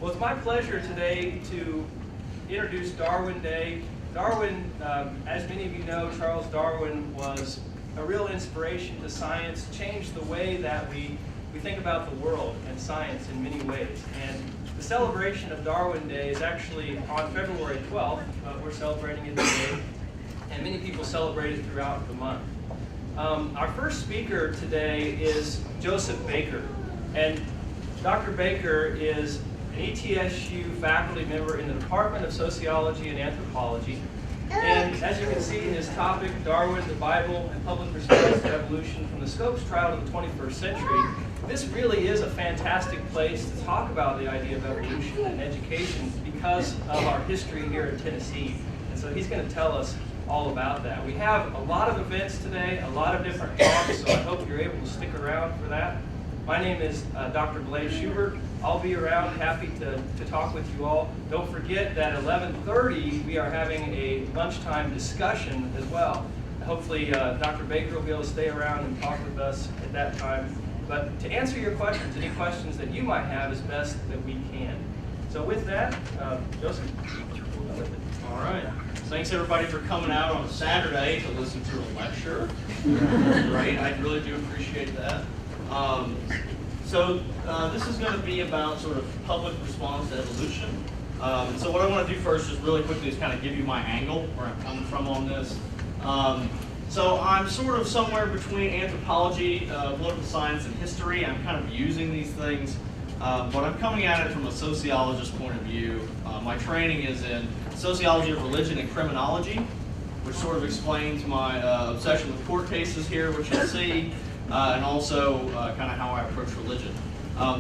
Well, it's my pleasure today to introduce Darwin Day. Darwin, as many of you know, Charles Darwin was a real inspiration to science, changed the way that we think about the world and science in many ways. And the celebration of Darwin Day is actually on February 12th. We're celebrating it today, and many people celebrate it throughout the month. Our first speaker today is Joseph Baker. And Dr. Baker is an ETSU faculty member in the Department of Sociology and Anthropology. And as you can see in his topic, Darwin, the Bible, and Public Response to Evolution from the Scopes Trial to the 21st Century, this really is a fantastic place to talk about the idea of evolution and education because of our history here in Tennessee. And so he's going to tell us all about that. We have a lot of events today, a lot of different talks, so I hope you're able to stick around for that. My name is Dr. Blaise Schubert. I'll be around, happy to talk with you all. Don't forget that at 11:30 we are having a lunchtime discussion as well. Hopefully Dr. Baker will be able to stay around and talk with us at that time. But to answer your questions, any questions that you might have, as best that we can. So with that, Joseph, we'll go with it. All right. Thanks everybody for coming out on a Saturday to listen to a lecture. Great, I really do appreciate that. This is going to be about sort of public response to evolution. So what I want to do first is really quickly is kind of give you my angle, where I'm coming from on this. So I'm sort of somewhere between anthropology, political science, and history. I'm kind of using these things, but I'm coming at it from a sociologist point of view. My training is in sociology of religion and criminology, which sort of explains my obsession with court cases here, which you'll see. And also kind of how I approach religion.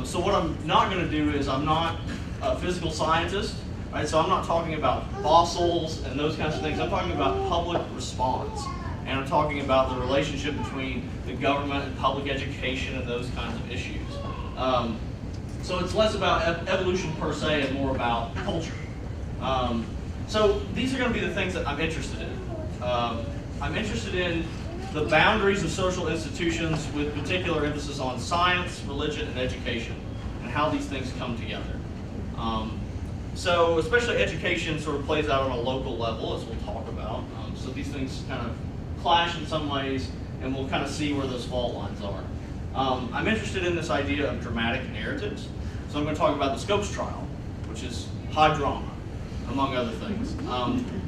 So what I'm not going to do is I'm not a physical scientist, right? So I'm not talking about fossils and those kinds of things. I'm talking about public response. And I'm talking about the relationship between the government and public education and those kinds of issues. So it's less about evolution per se and more about culture. So these are going to be the things that I'm interested in. I'm interested in the boundaries of social institutions with particular emphasis on science, religion, and education, and how these things come together. So especially education sort of plays out on a local level, as we'll talk about. So these things kind of clash in some ways, and we'll kind of see where those fault lines are. I'm interested in this idea of dramatic narratives. So I'm going to talk about the Scopes Trial, which is high drama, among other things.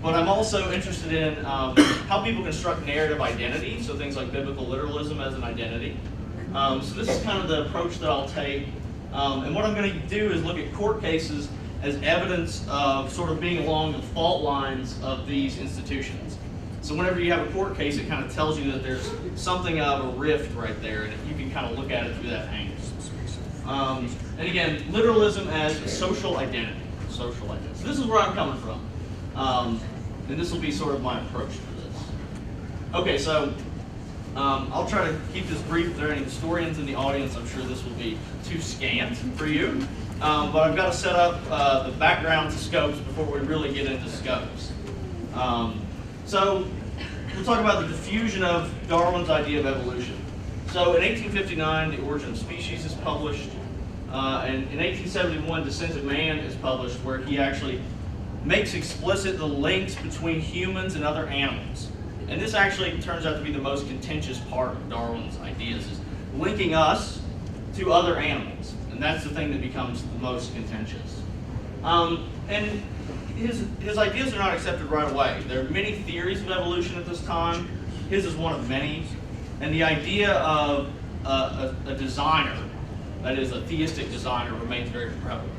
But I'm also interested in how people construct narrative identity, so things like biblical literalism as an identity. So this is kind of the approach that I'll take. And what I'm going to do is look at court cases as evidence of sort of being along the fault lines of these institutions. So whenever you have a court case, it kind of tells you that there's something of a rift right there, and you can kind of look at it through that angle. And again, literalism as a social identity. Social identity. So this is where I'm coming from. And this will be sort of my approach to this. Okay, so I'll try to keep this brief. If there are any historians in the audience, I'm sure this will be too scant for you. But I've got to set up the background to Scopes before we really get into Scopes. So we'll talk about the diffusion of Darwin's idea of evolution. So in 1859, The Origin of Species is published. And in 1871, Descent of Man is published, where he actually makes explicit the links between humans and other animals. And this actually turns out to be the most contentious part of Darwin's ideas, is linking us to other animals. And that's the thing that becomes the most contentious. And his ideas are not accepted right away. There are many theories of evolution at this time. His is one of many. And the idea of a designer, that is a theistic designer, remains very prevalent.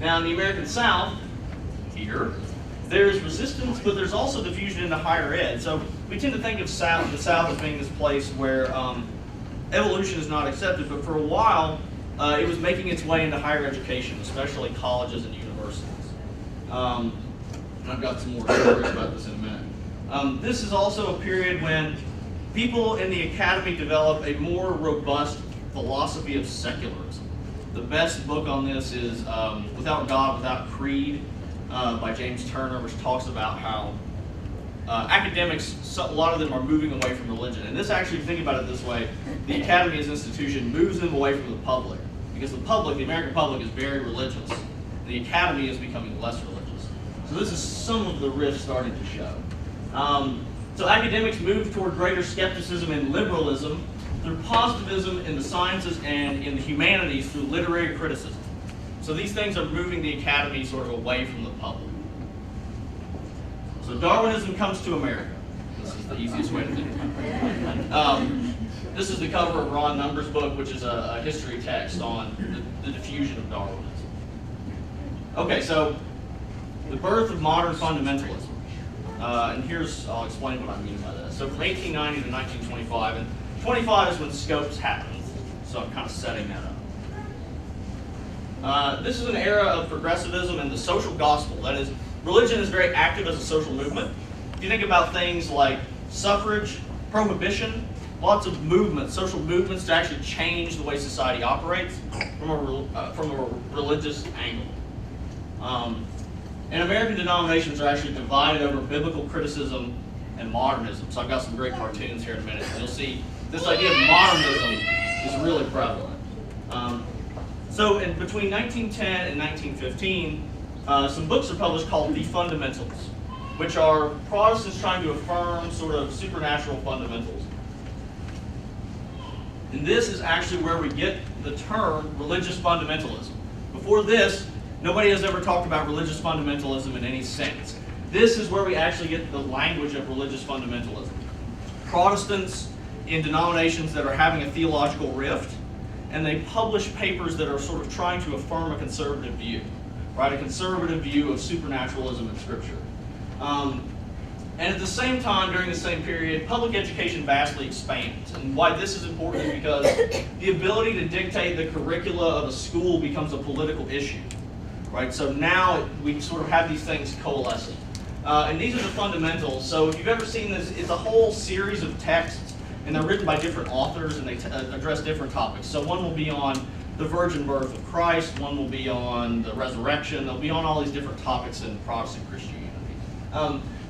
Now in the American South, here, there's resistance, but there's also diffusion into higher ed. So we tend to think of the South as being this place where evolution is not accepted, but for a while, it was making its way into higher education, especially colleges and universities. And I've got some more stories about this in a minute. This is also a period when people in the academy develop a more robust philosophy of secularism. The best book on this is Without God, Without Creed by James Turner, which talks about how academics, a lot of them are moving away from religion. And this actually, if you think about it this way, the academy as an institution moves them away from the public. because the American public is very religious. The academy is becoming less religious. So this is some of the rift starting to show. So academics move toward greater skepticism and liberalism through positivism in the sciences and in the humanities through literary criticism. So these things are moving the academy sort of away from the public. So Darwinism comes to America. This is the easiest way to think about it. This is the cover of Ron Number's book, which is a history text on the diffusion of Darwinism. Okay, so the birth of modern fundamentalism. And I'll explain what I mean by this. So from 1890 to 1925, and 25 is when Scopes happened, so I'm kind of setting that up. This is an era of progressivism and the social gospel. That is, religion is very active as a social movement. If you think about things like suffrage, prohibition, lots of movements, social movements to actually change the way society operates from a religious angle. And American denominations are actually divided over biblical criticism and modernism. So I've got some great cartoons here in a minute. And you'll see this idea of modernism is really prevalent. So between 1910 and 1915, some books are published called The Fundamentals, which are Protestants trying to affirm sort of supernatural fundamentals. And this is actually where we get the term religious fundamentalism. Before this, nobody has ever talked about religious fundamentalism in any sense. This is where we actually get the language of religious fundamentalism. Protestants in denominations that are having a theological rift, and they publish papers that are sort of trying to affirm a conservative view, right? A conservative view of supernaturalism in Scripture. And at the same time, during the same period, public education vastly expands. And why this is important is because the ability to dictate the curricula of a school becomes a political issue. Right, so now we sort of have these things coalescing. And these are the fundamentals. So if you've ever seen this, it's a whole series of texts, and they're written by different authors, and they address different topics. So one will be on the virgin birth of Christ, one will be on the resurrection, they'll be on all these different topics in Protestant Christianity.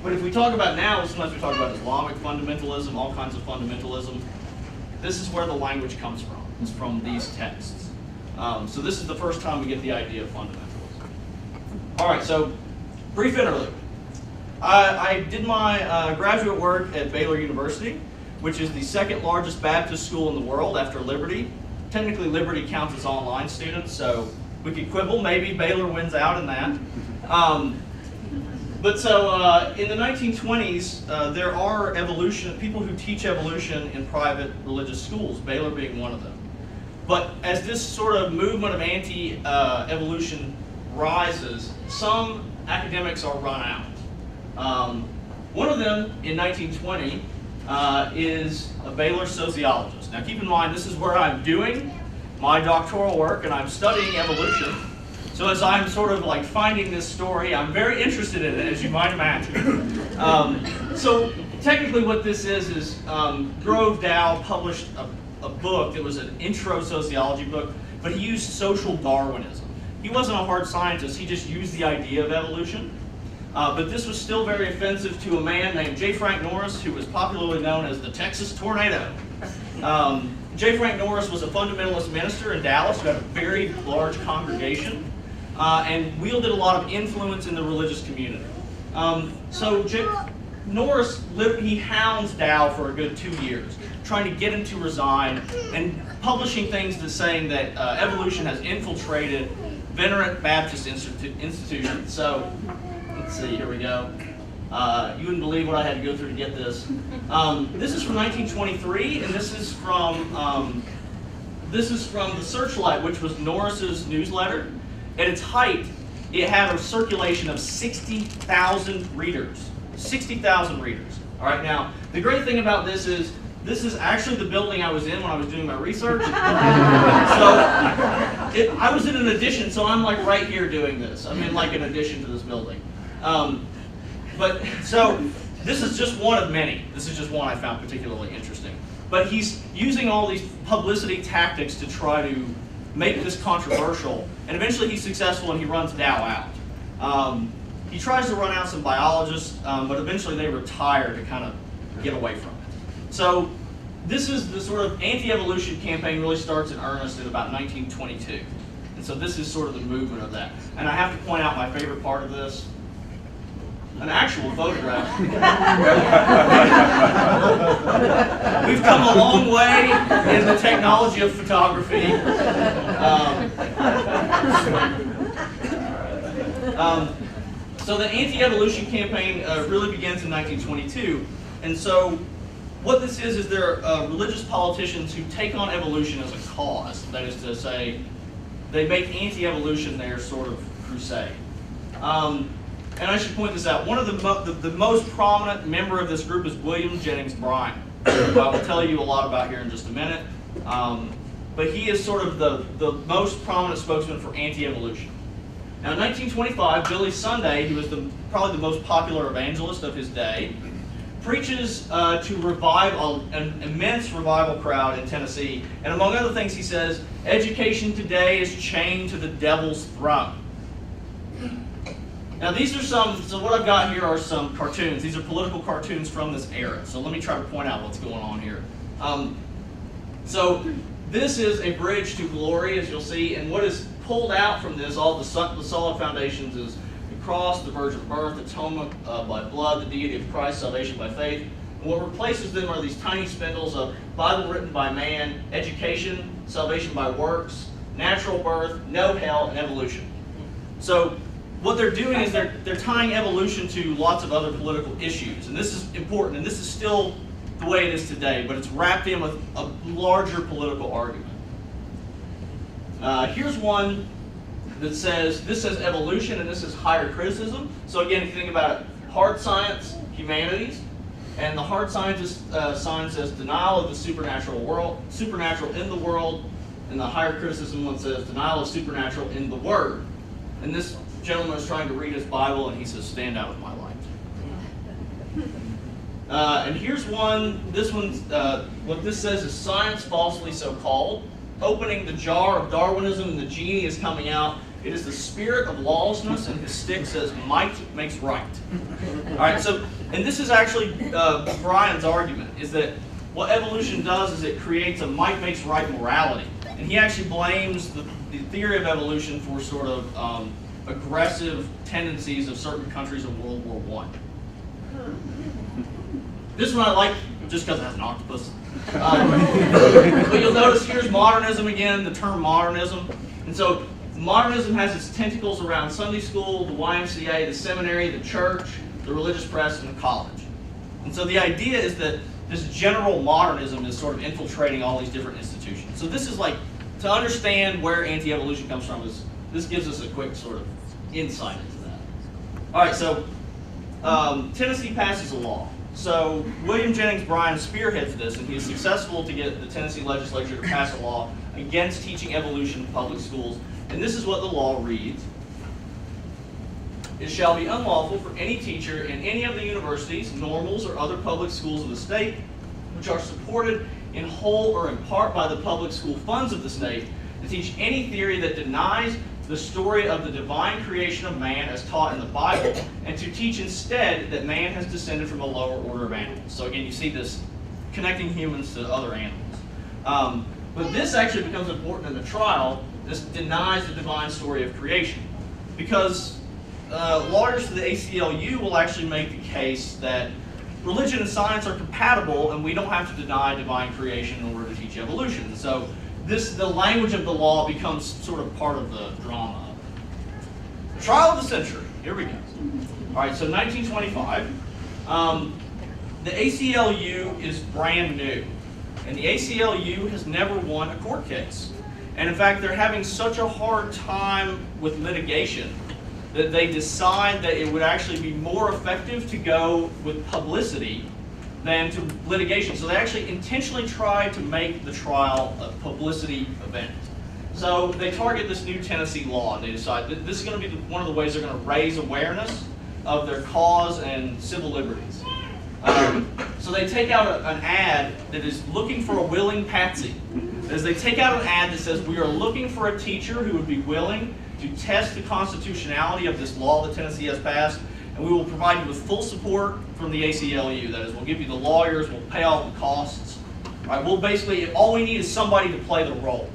But if we talk about now, sometimes we talk about Islamic fundamentalism, all kinds of fundamentalism. This is where the language comes from. It's from these texts. So this is the first time we get the idea of fundamentalism. All right, so brief interlude. I did my graduate work at Baylor University, which is the second largest Baptist school in the world after Liberty. Technically, Liberty counts as online students, so we could quibble. Maybe Baylor wins out in that. But so in the 1920s, there are people who teach evolution in private religious schools, Baylor being one of them. But as this sort of movement of anti-evolution rises, some academics are run out. One of them in 1920 is a Baylor sociologist. Now keep in mind, this is where I'm doing my doctoral work and I'm studying evolution. So as I'm sort of like finding this story, I'm very interested in it, as you might imagine. So technically what this is Grove Dow published a book that was an intro sociology book, but he used social Darwinism. He wasn't a hard scientist, he just used the idea of evolution. But this was still very offensive to a man named J. Frank Norris, who was popularly known as the Texas Tornado. J. Frank Norris was a fundamentalist minister in Dallas who had a very large congregation and wielded a lot of influence in the religious community. Norris, he hounds Dow for a good 2 years, trying to get him to resign and publishing things that saying that evolution has infiltrated venerant Baptist institutions. So, let's see, here we go. You wouldn't believe what I had to go through to get this. This is from 1923, and this is from the Searchlight, which was Norris's newsletter. At its height, it had a circulation of 60,000 readers. 60,000 readers. All right, now, the great thing about this is actually the building I was in when I was doing my research. I was in an addition, so I'm like right here doing this. I'm in like an addition to this building. So this is just one of many. This is just one I found particularly interesting. But he's using all these publicity tactics to try to make this controversial, and eventually he's successful and he runs Dow out. He tries to run out some biologists, but eventually they retire to kind of get away from it. So this is the sort of anti-evolution campaign really starts in earnest in about 1922. And so this is sort of the movement of that. And I have to point out my favorite part of this, an actual photograph. We've come a long way in the technology of photography. So the anti-evolution campaign really begins in 1922. And so what this is there are religious politicians who take on evolution as a cause. That is to say, they make anti-evolution their sort of crusade. And I should point this out. One of the most prominent member of this group is William Jennings Bryan, who I will tell you a lot about here in just a minute. But he is sort of the most prominent spokesman for anti-evolution. Now in 1925, Billy Sunday, who was probably the most popular evangelist of his day, preaches to revive an immense revival crowd in Tennessee. And among other things he says, education today is chained to the devil's throne. Now these are so what I've got here are some cartoons. These are political cartoons from this era. So let me try to point out what's going on here. So this is a bridge to glory, as you'll see, and what is pulled out from this, all the solid foundations, is the cross, the virgin birth, atonement by blood, the deity of Christ, salvation by faith. And what replaces them are these tiny spindles of Bible written by man, education, salvation by works, natural birth, no hell, and evolution. So what they're doing is they're tying evolution to lots of other political issues. And this is important, and this is still the way it is today, but it's wrapped in with a larger political argument. Here's one that says, this says evolution and this is higher criticism. So again, if you think about it, hard science, humanities, and the hard scientist sign says denial of the supernatural in the world, and the higher criticism one says denial of supernatural in the Word. And this gentleman is trying to read his Bible and he says, stand out of my light. And here's one, this one's, what this says is science falsely so called. Opening the jar of Darwinism and the genie is coming out. It is the spirit of lawlessness, and his stick says might makes right. All right, so, and this is actually Brian's argument, is that what evolution does is it creates a might makes right morality. And he actually blames the theory of evolution for sort of aggressive tendencies of certain countries of World War I. This one I like just because it has an octopus. But you'll notice here's modernism again, the term modernism. And so modernism has its tentacles around Sunday school, the YMCA, the seminary, the church, the religious press, and the college. And so the idea is that this general modernism is sort of infiltrating all these different institutions. So this is like, to understand where anti-evolution comes from, this gives us a quick sort of insight into that. All right, so Tennessee passes a law. So William Jennings Bryan spearheads this, and he is successful to get the Tennessee legislature to pass a law against teaching evolution in public schools. And this is what the law reads. It shall be unlawful for any teacher in any of the universities, normals, or other public schools of the state, which are supported in whole or in part by the public school funds of the state, to teach any theory that denies the story of the divine creation of man as taught in the Bible, and to teach instead that man has descended from a lower order of animals. So again, you see this connecting humans to other animals. But this actually becomes important in the trial. This denies the divine story of creation, because lawyers to the ACLU will actually make the case that religion and science are compatible, and we don't have to deny divine creation in order to teach evolution. So the language of the law becomes sort of part of the drama. The trial of the century. Here we go. All right, so 1925. The ACLU is brand new, and the ACLU has never won a court case. And in fact, they're having such a hard time with litigation that they decide that it would actually be more effective to go with publicity than to litigation. So they actually intentionally try to make the trial a publicity event. So they target this new Tennessee law, and they decide that this is going to be one of the ways they're going to raise awareness of their cause and civil liberties. So they take out an ad that is looking for a willing patsy. As they take out an ad that says, we are looking for a teacher who would be willing to test the constitutionality of this law that Tennessee has passed, and we will provide you with full support from the ACLU. That is, we'll give you the lawyers, we'll pay all the costs. All Right? Well, basically, all we need is somebody to play the role,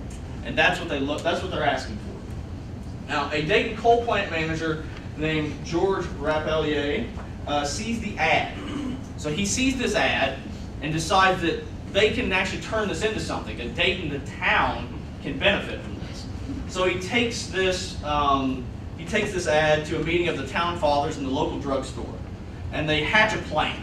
and that's what they're asking for. Now, a Dayton coal plant manager named George Rapelier sees the ad. So he sees this ad and decides that they can actually turn this into something. That Dayton, the town, can benefit from this. So he takes this ad to a meeting of the town fathers in the local drugstore, and they hatch a plan,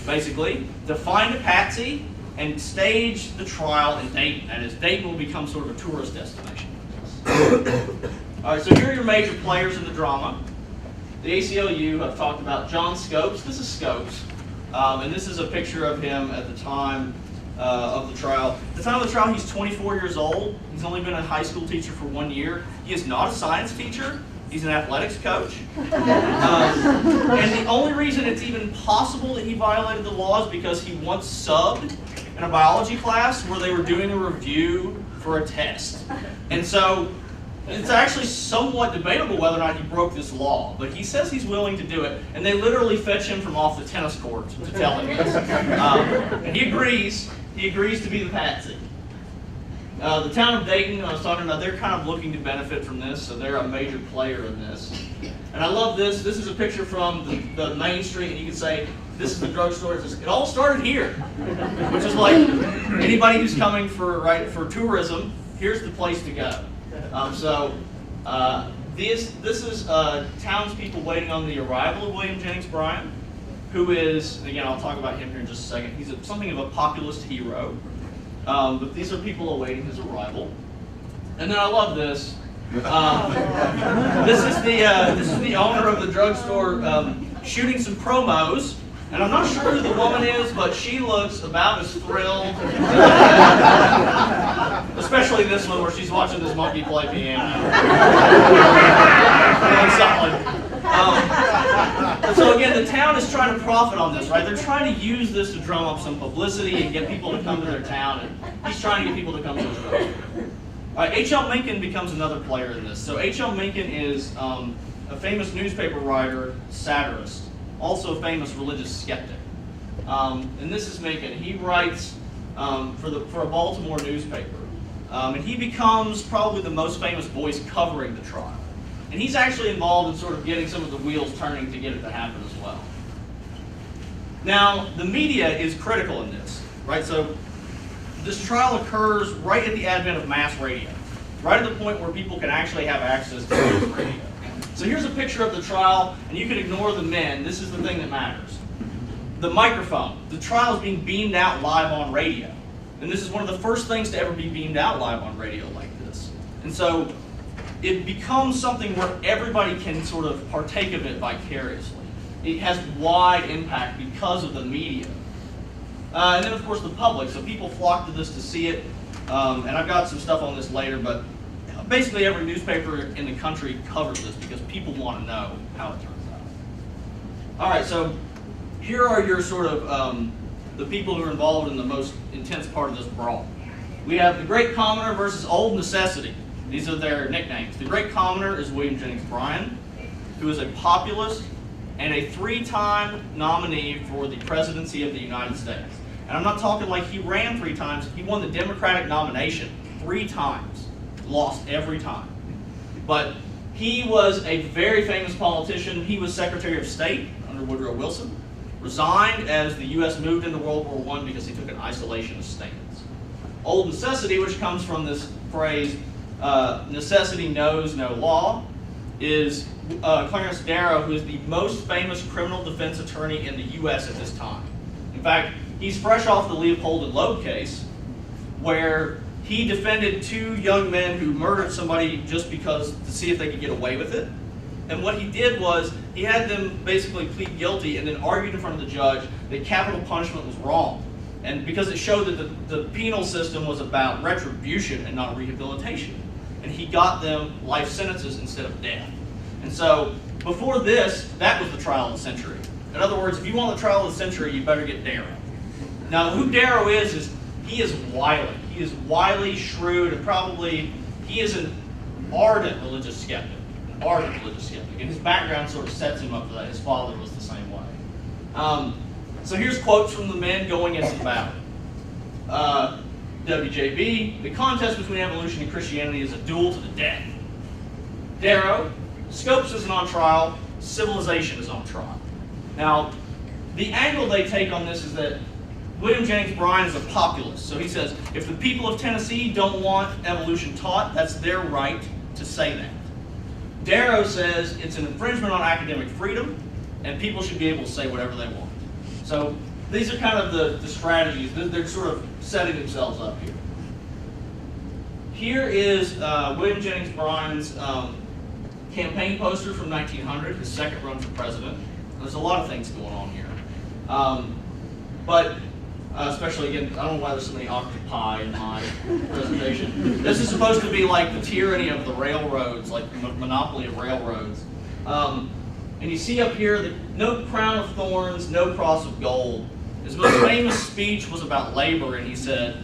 basically, to find a patsy and stage the trial in Dayton. That is, Dayton will become sort of a tourist destination. All right, so here are your major players in the drama. The ACLU, I've talked about John Scopes. This is Scopes, and this is a picture of him at the time of the trial. At the time of the trial, he's 24 years old. He's only been a high school teacher for 1 year. He is not a science teacher. He's an athletics coach. And the only reason it's even possible that he violated the law is because he once subbed in a biology class where they were doing a review for a test. And so it's actually somewhat debatable whether or not he broke this law, but he says he's willing to do it, and they literally fetch him from off the tennis court to tell him this. And he agrees to be the patsy. The town of Dayton, I was talking about, they're kind of looking to benefit from this, so they're a major player in this. And I love this. This is a picture from the main street, and you can say, this is the drugstore. It all started here, which is like anybody who's coming for tourism, here's the place to go. This is townspeople waiting on the arrival of William Jennings Bryan, who is, again, I'll talk about him here in just a second. He's something of a populist hero. But these are people awaiting his arrival. And then I love this. This is the owner of the drugstore shooting some promos. And I'm not sure who the woman is, but she looks about as thrilled. Especially this one where she's watching this monkey play piano. So again, the town is trying to profit on this, right? They're trying to use this to drum up some publicity and get people to come to their town, and he's trying to get people to come to his drugstore. All right, H.L. Mencken becomes another player in this. So H.L. Mencken is a famous newspaper writer, satirist, also a famous religious skeptic. And this is Mencken. He writes for a Baltimore newspaper. And he becomes probably the most famous voice covering the trial. And he's actually involved in sort of getting some of the wheels turning to get it to happen as well. Now, the media is critical in this, right? So this trial occurs right at the advent of mass radio, right at the point where people can actually have access to mass radio. So here's a picture of the trial, and you can ignore the men. This is the thing that matters. The microphone. The trial is being beamed out live on radio. And this is one of the first things to ever be beamed out live on radio like this. And so it becomes something where everybody can sort of partake of it vicariously. It has wide impact because of the media. And then, of course, the public. So people flock to this to see it. And I've got some stuff on this later, but basically every newspaper in the country covers this because people want to know how it turns out. All right, so here are your sort of the people who are involved in the most intense part of this brawl. We have the Great Commoner versus Old Necessity. These are their nicknames. The Great Commoner is William Jennings Bryan, who is a populist and a 3-time nominee for the presidency of the United States. And I'm not talking like he ran 3 times. He won the Democratic nomination 3 times. Lost every time. But he was a very famous politician. He was Secretary of State under Woodrow Wilson. Resigned as the U.S. moved into World War I because he took an isolationist stance. Old Necessity, which comes from this phrase, necessity knows no law, is Clarence Darrow, who is the most famous criminal defense attorney in the U.S. at this time. In fact, he's fresh off the Leopold and Loeb case, where he defended 2 young men who murdered somebody just because to see if they could get away with it. And what he did was he had them basically plead guilty and then argued in front of the judge that capital punishment was wrong. And because it showed that the penal system was about retribution and not rehabilitation. And he got them life sentences instead of death. And so before this, that was the trial of the century. In other words, if you want the trial of the century, you better get Darrow. Now, who Darrow is he is wily. He is wily, shrewd, and probably he is an ardent religious skeptic. And his background sort of sets him up for that. His father was the same way. So here's quotes from the men going into the battle. WJB, the contest between evolution and Christianity is a duel to the death. Darrow, Scopes isn't on trial, civilization is on trial. Now, the angle they take on this is that William Jennings Bryan is a populist. So he says, if the people of Tennessee don't want evolution taught, that's their right to say that. Darrow says it's an infringement on academic freedom, and people should be able to say whatever they want. So these are kind of the strategies. They're sort of setting themselves up here. Here is William Jennings Bryan's campaign poster from 1900, his second run for president. There's a lot of things going on here. But especially, again, I don't know why there's so many octopi in my presentation. This is supposed to be like the tyranny of the railroads, like the monopoly of railroads. And you see up here, no crown of thorns, no cross of gold. His most famous speech was about labor, and he said,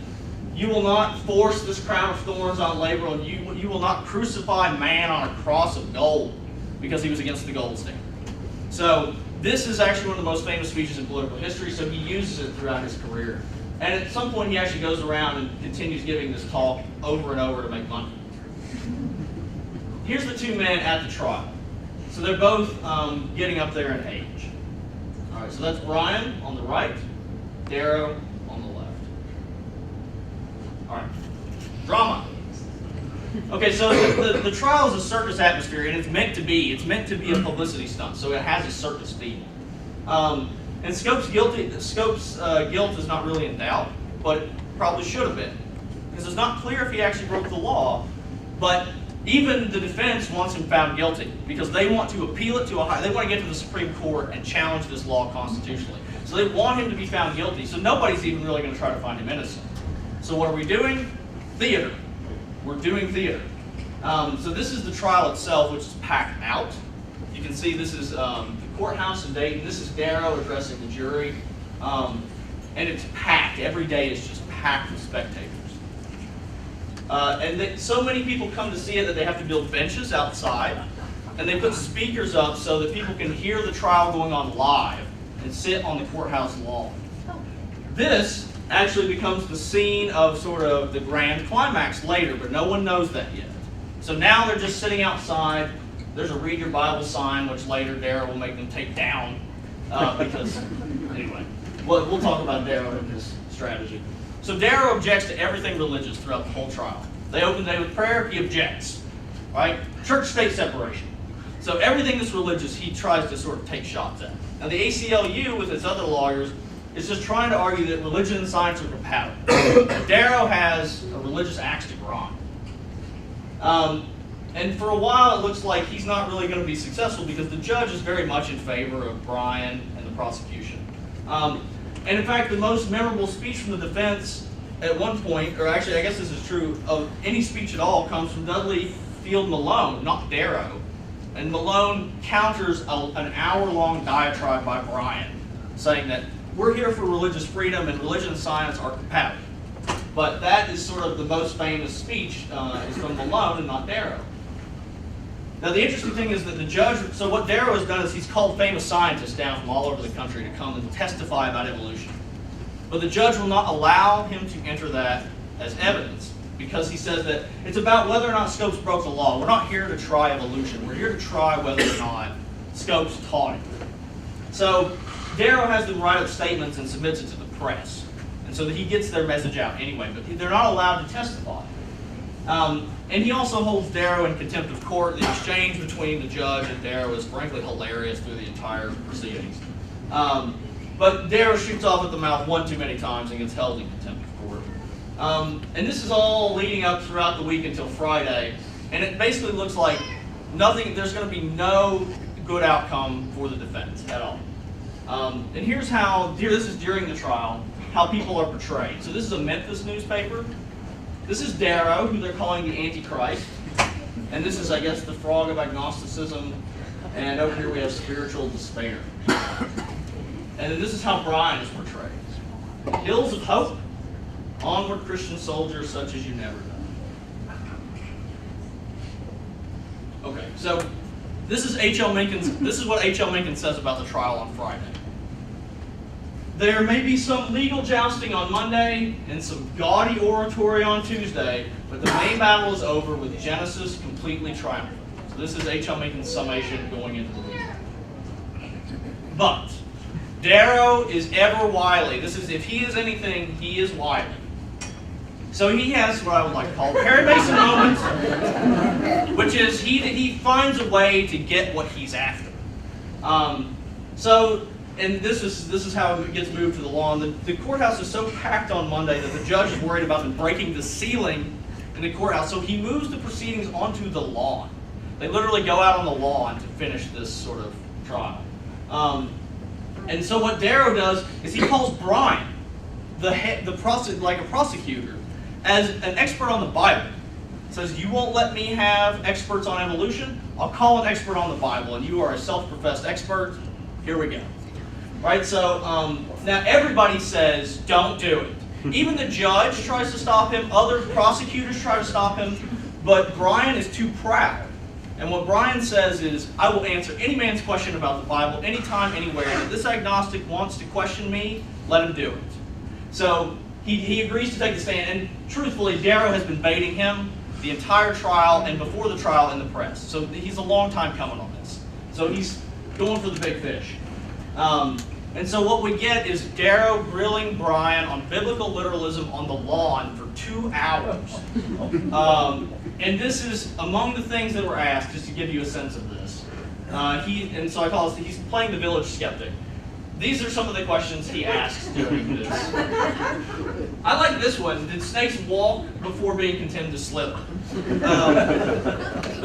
"You will not force this crown of thorns on labor, and you will not crucify man on a cross of gold," because he was against the gold standard. So this is actually one of the most famous speeches in political history, so he uses it throughout his career. And at some point, he actually goes around and continues giving this talk over and over to make money. Here's the two men at the trial. So they're both getting up there in age. All right, so that's Bryan on the right, Darrow on the left. All right, drama. Okay, so the trial is a circus atmosphere, and it's meant to be. It's meant to be a publicity stunt, so it has a circus feel. And Scopes' guilt is not really in doubt, but it probably should have been, because it's not clear if he actually broke the law. But even the defense wants him found guilty because they want to appeal it to they want to get to the Supreme Court and challenge this law constitutionally. So they want him to be found guilty. So nobody's even really going to try to find him innocent. So what are we doing? Theater. We're doing theater. So this is the trial itself, which is packed out. You can see this is the courthouse in Dayton. This is Darrow addressing the jury. And it's packed. Every day is just packed with spectators. And so many people come to see it that they have to build benches outside. And they put speakers up so that people can hear the trial going on live and sit on the courthouse lawn. This actually becomes the scene of sort of the grand climax later, but no one knows that yet. So now they're just sitting outside. There's a read your Bible sign, which later Darrow will make them take down. Because, anyway, we'll talk about Darrow and his strategy. So Darrow objects to everything religious throughout the whole trial. They open the day with prayer, he objects. Right? Church-state separation. So everything that's religious, he tries to sort of take shots at. Now the ACLU, with its other lawyers, is just trying to argue that religion and science are compatible. Darrow has a religious axe to grind. And for a while, it looks like he's not really going to be successful because the judge is very much in favor of Bryan and the prosecution. And in fact, the most memorable speech from the defense at one point, or actually I guess this is true of any speech at all, comes from Dudley Field Malone, not Darrow. And Malone counters an hour-long diatribe by Bryan, saying that we're here for religious freedom and religion and science are compatible. But that is sort of the most famous speech is from Malone and not Darrow. Now the interesting thing is that the judge, so what Darrow has done is he's called famous scientists down from all over the country to come and testify about evolution. But the judge will not allow him to enter that as evidence because he says that it's about whether or not Scopes broke the law. We're not here to try evolution. We're here to try whether or not Scopes taught it. So Darrow has the write-up statements and submits it to the press. And so that he gets their message out anyway, but they're not allowed to testify. And he also holds Darrow in contempt of court. The exchange between the judge and Darrow is frankly hilarious through the entire proceedings. But Darrow shoots off at the mouth one too many times and gets held in contempt of court. And this is all leading up throughout the week until Friday. And it basically looks like there's going to be no good outcome for the defense at all. And here's this is during the trial, how people are portrayed. So this is a Memphis newspaper. This is Darrow, who they're calling the Antichrist. And this is, I guess, the frog of agnosticism. And over here we have spiritual despair. And then this is how Bryan is portrayed. Hills of hope, onward Christian soldiers such as you never know. Okay, so this is what H.L. Mencken says about the trial on Friday. There may be some legal jousting on Monday and some gaudy oratory on Tuesday, but the main battle is over with Genesis completely triumphant. So this is H.L. Mencken's summation going into the weekend. But Darrow is ever wily. This is, if he is anything, he is wily. So he has what I would like to call Perry Mason moments, which is he finds a way to get what he's after. And this is how it gets moved to the lawn. The courthouse is so packed on Monday that the judge is worried about them breaking the ceiling in the courthouse, so he moves the proceedings onto the lawn. They literally go out on the lawn to finish this sort of trial. And so what Darrow does is he calls Brian, like a prosecutor, as an expert on the Bible. Says, you won't let me have experts on evolution? I'll call an expert on the Bible, and you are a self-professed expert. Here we go. Right, so now everybody says, don't do it. Even the judge tries to stop him, other prosecutors try to stop him, but Brian is too proud. And what Brian says is, I will answer any man's question about the Bible, anytime, anywhere. If this agnostic wants to question me, let him do it. So he agrees to take the stand, and truthfully, Darrow has been baiting him the entire trial and before the trial in the press. So he's a long time coming on this. So he's going for the big fish. And so what we get is Darrow grilling Brian on biblical literalism on the lawn for 2 hours. And this is among the things that were asked, just to give you a sense of this. So I call this, he's playing the village skeptic. These are some of the questions he asks during this. I like this one. Did snakes walk before being condemned to slither?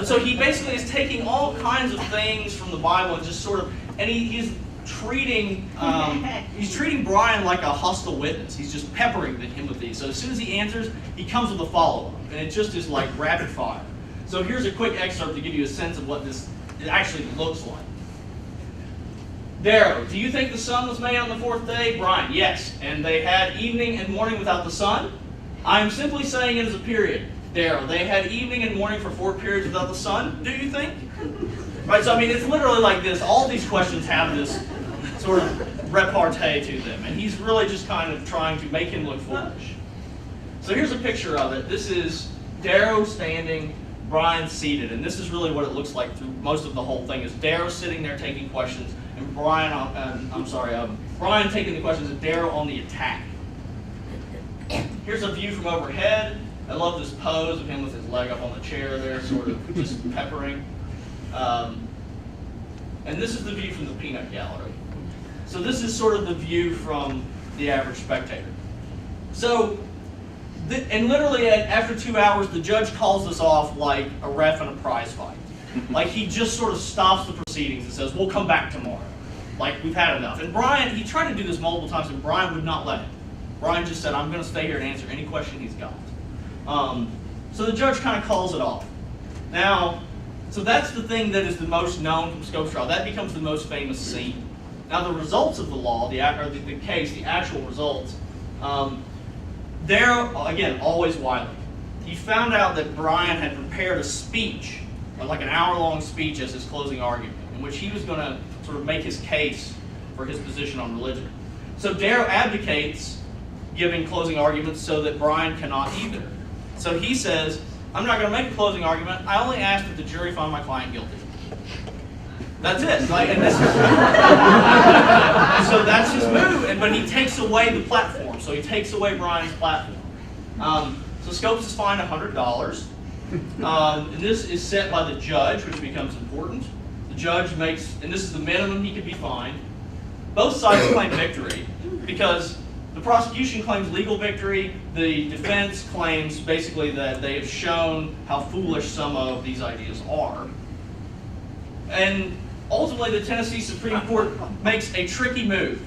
So he basically is taking all kinds of things from the Bible and just sort of, and he's treating Brian like a hostile witness. He's just peppering him with these. So as soon as he answers, he comes with a follow-up, and it just is like rapid fire. So here's a quick excerpt to give you a sense of what this actually looks like. Darrow, do you think the sun was made on the 4th day? Brian, yes. And they had evening and morning without the sun? I am simply saying it is a period. Darrow, they had evening and morning for 4 periods without the sun, do you think? Right, so I mean, it's literally like this. All these questions have this sort of repartee to them, and he's really just kind of trying to make him look foolish. So here's a picture of it. This is Darrow standing, Brian seated, and this is really what it looks like through most of the whole thing. Is Darrow sitting there taking questions, and Brian taking the questions, and Darrow on the attack. Here's a view from overhead. I love this pose of him with his leg up on the chair there, sort of just peppering. And this is the view from the peanut gallery. So this is sort of the view from the average spectator. So, and literally after 2 hours, the judge calls this off like a ref in a prize fight. Like he just sort of stops the proceedings and says, we'll come back tomorrow. Like we've had enough. And Brian, he tried to do this multiple times, and Brian would not let him. Brian just said, I'm going to stay here and answer any question he's got. So the judge kind of calls it off. Now, so that's the thing that is the most known from Scope's trial. That becomes the most famous scene. Now the results of the law, the case, the actual results, they're, again, always wily. He found out that Brian had prepared a speech, like an hour-long speech as his closing argument, in which he was going to sort of make his case for his position on religion. So Darrow abdicates giving closing arguments so that Brian cannot either. So he says, I'm not going to make a closing argument. I only ask that the jury find my client guilty. That's it. Right? And this is, so that's his move. But he takes away the platform. So he takes away Brian's platform. So Scopes is fined $100. And this is set by the judge, which becomes important. The judge makes, and this is the minimum he could be fined. Both sides claim victory because the prosecution claims legal victory. The defense claims basically that they have shown how foolish some of these ideas are. And ultimately, the Tennessee Supreme Court makes a tricky move.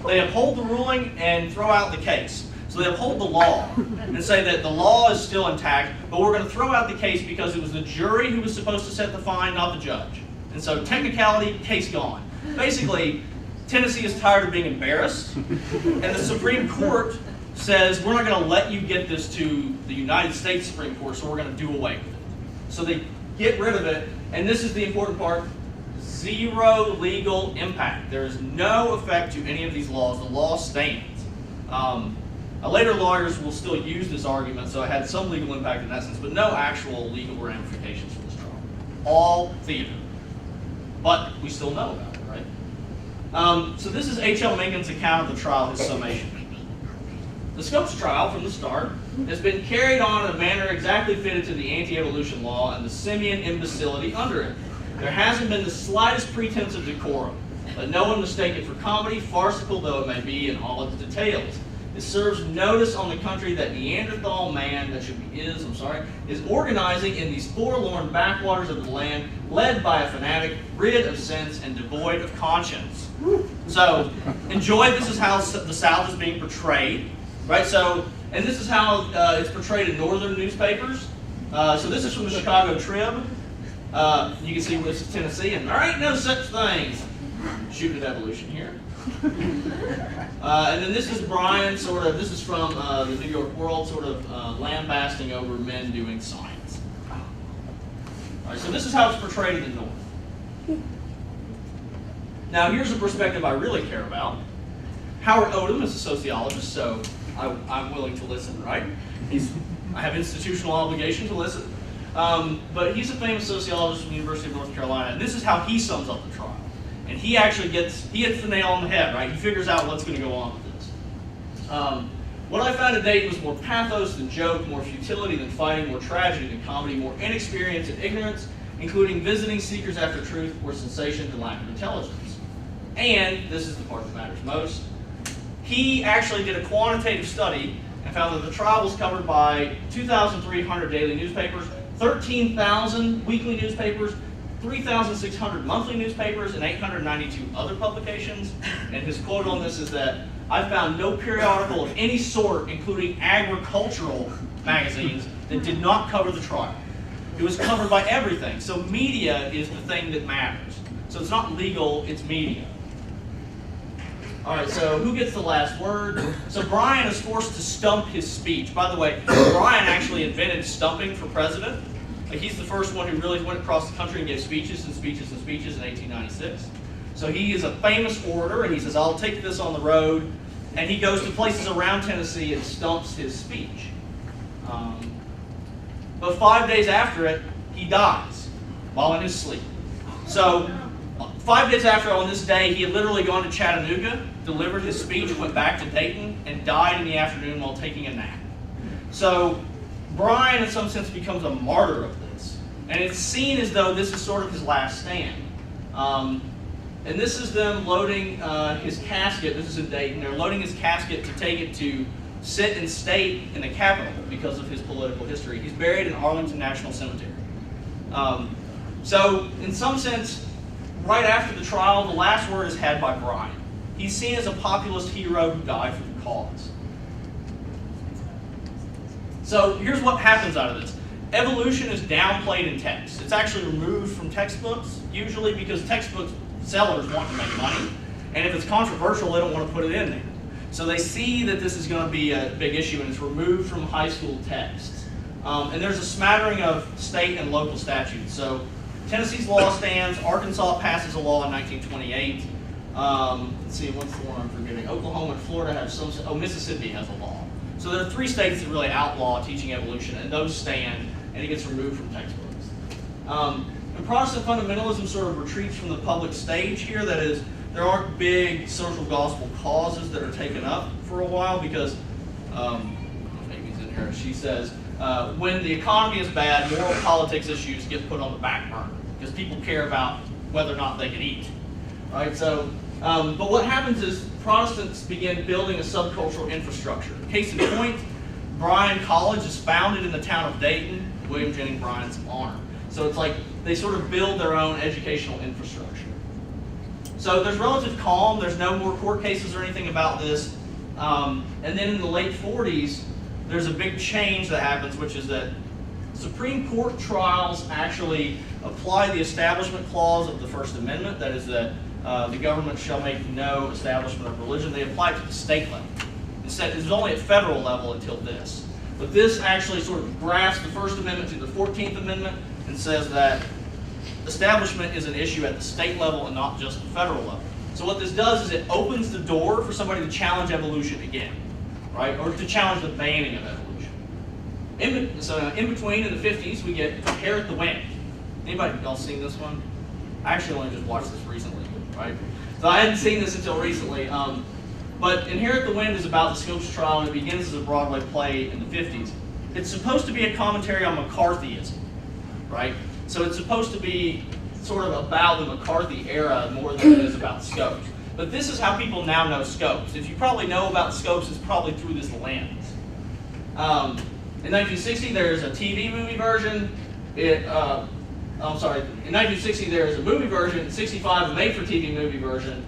They uphold the ruling and throw out the case. So they uphold the law and say that the law is still intact, but we're going to throw out the case because it was the jury who was supposed to set the fine, not the judge. And so technicality, case gone. Basically, Tennessee is tired of being embarrassed, and the Supreme Court says, we're not going to let you get this to the United States Supreme Court, so we're going to do away with it. So they get rid of it, and this is the important part, zero legal impact. There is no effect to any of these laws. The law stands. Later lawyers will still use this argument, so it had some legal impact in that sense, but no actual legal ramifications for this trial. All theater. But we still know about it, right? So this is H.L. Mencken's account of the trial, his summation. The Scopes trial, from the start, has been carried on in a manner exactly fitted to the anti-evolution law and the simian imbecility under it. There hasn't been the slightest pretense of decorum. Let no one mistake it for comedy, farcical though it may be in all its details. It serves notice on the country that Neanderthal man, that should be is organizing in these forlorn backwaters of the land, led by a fanatic, rid of sense and devoid of conscience. So, enjoy, this is how the South is being portrayed, right? So, and this is how it's portrayed in northern newspapers. So this is from the Chicago Trib. You can see this is Tennessee, and there ain't no such things. Shooting at evolution here. And then this is Brian, this is from the New York World, lambasting over men doing science. All right, so this is how it's portrayed in the North. Now here's a perspective I really care about. Howard Odom is a sociologist, so I'm willing to listen, right? I have institutional obligation to listen. But he's a famous sociologist from the University of North Carolina, and this is how he sums up the trial. And he actually hits the nail on the head, right? He figures out what's going to go on with this. What I found to date was more pathos than joke, more futility than fighting, more tragedy than comedy, more inexperience and ignorance, including visiting seekers after truth, more sensation than lack of intelligence. And, this is the part that matters most, he actually did a quantitative study and found that the trial was covered by 2,300 daily newspapers, 13,000 weekly newspapers, 3,600 monthly newspapers, and 892 other publications. And his quote on this is that, I found no periodical of any sort, including agricultural magazines, that did not cover the trial. It was covered by everything. So media is the thing that matters. So it's not legal, it's media. All right, so who gets the last word? So Brian is forced to stump his speech. By the way, Brian actually invented stumping for president. Like, he's the first one who really went across the country and gave speeches and speeches and speeches in 1896. So he is a famous orator, and he says, I'll take this on the road. And he goes to places around Tennessee and stumps his speech. But 5 days after it, he dies while in his sleep. So 5 days after, on this day, he had literally gone to Chattanooga, delivered his speech, went back to Dayton, and died in the afternoon while taking a nap. So Brian, in some sense, becomes a martyr of this. And it's seen as though this is sort of his last stand. And this is them loading his casket. This is in Dayton. They're loading his casket to take it to sit in state in the Capitol because of his political history. He's buried in Arlington National Cemetery. So, in some sense, right after the trial, the last word is had by Brian. He's seen as a populist hero who died for the cause. So here's what happens out of this. Evolution is downplayed in text. It's actually removed from textbooks, usually because textbook sellers want to make money. And if it's controversial, they don't want to put it in there. So they see that this is going to be a big issue, and it's removed from high school texts. And there's a smattering of state and local statutes. So Tennessee's law stands. Arkansas passes a law in 1928. Let's see, what's the one I'm forgetting? Oklahoma and Florida have some. Oh, Mississippi has a law. So there are 3 states that really outlaw teaching evolution, and those stand, and it gets removed from textbooks. And Protestant fundamentalism sort of retreats from the public stage here. That is, there aren't big social gospel causes that are taken up for a while because, Amy's in here, she says, when the economy is bad, moral politics issues get put on the back burner because people care about whether or not they can eat. Right? So, but what happens is Protestants begin building a subcultural infrastructure. Case in point, Bryan College is founded in the town of Dayton, William Jennings Bryan's honor. So it's like they sort of build their own educational infrastructure. So there's relative calm. There's no more court cases or anything about this. And then in the late 40s, there's a big change that happens, which is that Supreme Court trials actually apply the Establishment Clause of the First Amendment. That is that the government shall make no establishment of religion. They apply it to the state level. Instead, it was only at federal level until this. But this actually sort of grafts the First Amendment to the 14th Amendment and says that establishment is an issue at the state level and not just the federal level. So what this does is it opens the door for somebody to challenge evolution again, right? Or to challenge the banning of evolution. In between, in the 50s, we get Inherit the Wind. Anybody else seen this one? I actually only just watched this recently, right? So I hadn't seen this until recently. But Inherit the Wind is about the Scopes trial, and it begins as a Broadway play in the 50s. It's supposed to be a commentary on McCarthyism, right? So it's supposed to be sort of about the McCarthy era more than it is about Scopes. But this is how people now know Scopes. If you probably know about Scopes, it's probably through this lens. In 1960, there's a TV movie version. I'm sorry, in 1960 there's a movie version, in 65 a made-for-TV movie version,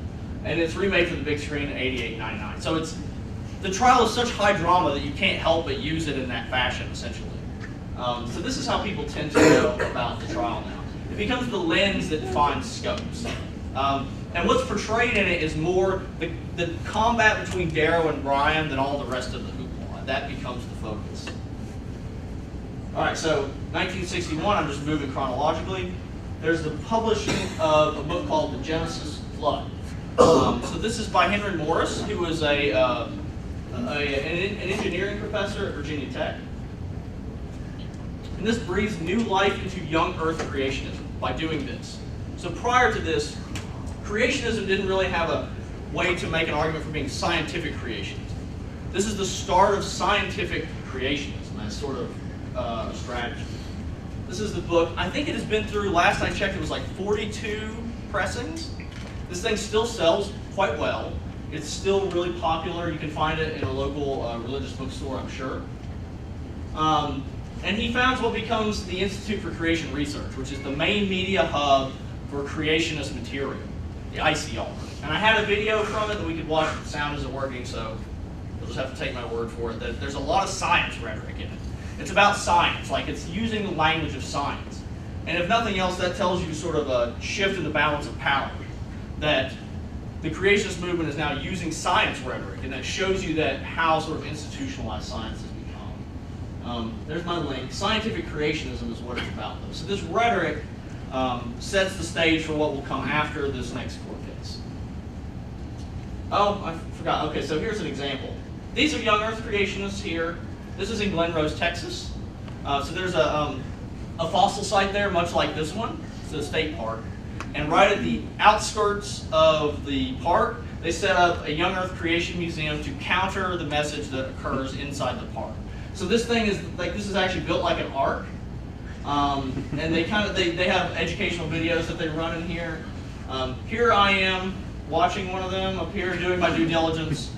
and it's remade for the big screen in 88 and 99. So the trial is such high drama that you can't help but use it in that fashion, essentially. So this is how people tend to know about the trial now. It becomes the lens that defines Scopes. And what's portrayed in it is more the combat between Darrow and Bryan than all the rest of the hoopla. That becomes the focus. All right, so 1961, I'm just moving chronologically. There's the publishing of a book called The Genesis Flood. So this is by Henry Morris, who was an engineering professor at Virginia Tech. And this breathes new life into young Earth creationism by doing this. So prior to this, creationism didn't really have a way to make an argument for being scientific creationism. This is the start of scientific creationism as sort of a strategy. This is the book. I think it has been through, last I checked, it was like 42 pressings. This thing still sells quite well. It's still really popular. You can find it in a local religious bookstore, I'm sure. And he founds what becomes the Institute for Creation Research, which is the main media hub for creationist material, the ICR. And I had a video from it that we could watch. The sound isn't working, so you'll just have to take my word for it. That there's a lot of science rhetoric in it. It's about science, like it's using the language of science. And if nothing else, that tells you sort of a shift in the balance of power. That the creationist movement is now using science rhetoric, and that shows you that how sort of institutionalized science has become. There's my link. Scientific creationism is what it's about, though. So this rhetoric sets the stage for what will come after this next court case. Oh, I forgot. Okay, so here's an example. These are young Earth creationists here. This is in Glen Rose, Texas. So there's a fossil site there, much like this one. It's a state park. And right at the outskirts of the park, they set up a Young Earth Creation Museum to counter the message that occurs inside the park. So this thing is like, this is actually built like an ark. And they have educational videos that they run in here. Here I am watching one of them up here doing my due diligence.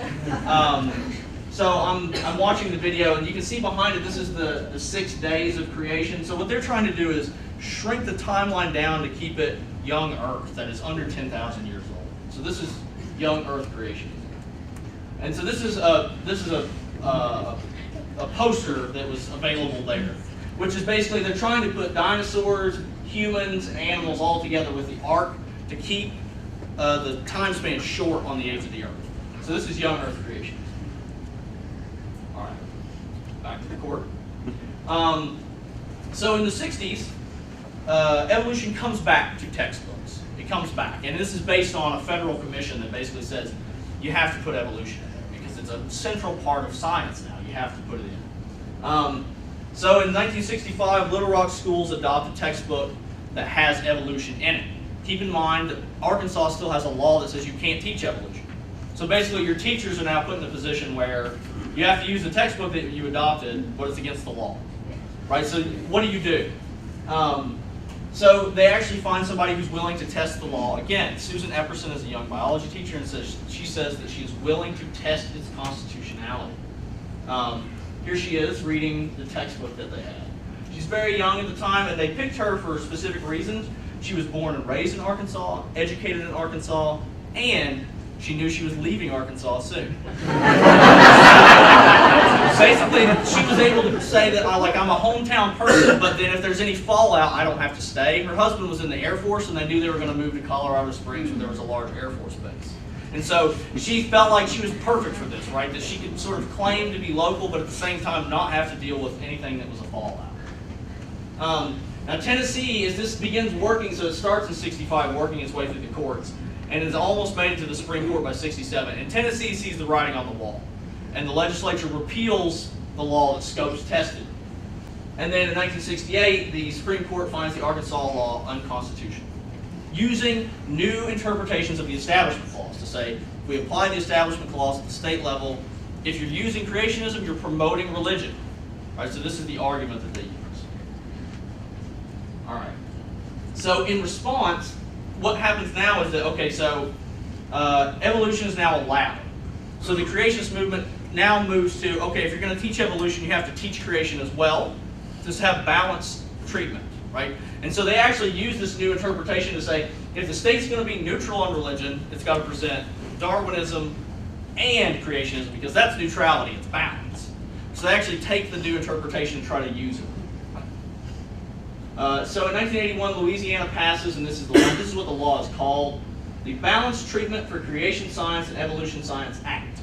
So I'm watching the video, and you can see behind it, this is the 6 days of creation. So what they're trying to do is shrink the timeline down to keep it young Earth, that is under 10,000 years old. So this is young Earth creation. And so this is a poster that was available there, which is basically they're trying to put dinosaurs, humans, and animals all together with the ark to keep the time span short on the age of the Earth. So this is young Earth creation. All right, back to the court. So in the 60s, evolution comes back to textbooks. It comes back, and this is based on a federal commission that basically says you have to put evolution in there because it's a central part of science now. You have to put it in. So in 1965, Little Rock schools adopt a textbook that has evolution in it. Keep in mind that Arkansas still has a law that says you can't teach evolution. So basically your teachers are now put in a position where you have to use the textbook that you adopted, but it's against the law. Right? So what do? So they actually find somebody who's willing to test the law. Again, Susan Epperson is a young biology teacher, and she says that she is willing to test its constitutionality. Here she is reading the textbook that they had. She's very young at the time, and they picked her for specific reasons. She was born and raised in Arkansas, educated in Arkansas, and she knew she was leaving Arkansas soon. Basically, she was able to say that I'm a hometown person, but then if there's any fallout, I don't have to stay. Her husband was in the Air Force, and they knew they were going to move to Colorado Springs where there was a large Air Force base. And so she felt like she was perfect for this, right? That she could sort of claim to be local, but at the same time not have to deal with anything that was a fallout. Now Tennessee, as this begins working, so it starts in 65, working its way through the courts, and is almost made it to the Supreme Court by 67. And Tennessee sees the writing on the wall, and the legislature repeals the law that Scopes tested. And then in 1968, the Supreme Court finds the Arkansas law unconstitutional, using new interpretations of the Establishment Clause to say, if we apply the Establishment Clause at the state level, if you're using creationism, you're promoting religion. All right, so this is the argument that they use. All right. So in response, what happens now is that, okay, so evolution is now allowed. So the creationist movement now moves to, okay, if you're going to teach evolution, you have to teach creation as well. Just have balanced treatment, right? And so they actually use this new interpretation to say, if the state's going to be neutral on religion, it's got to present Darwinism and creationism, because that's neutrality, it's balance. So they actually take the new interpretation and try to use it. So in 1981, Louisiana passes, and this is what the law is called, the Balanced Treatment for Creation Science and Evolution Science Act.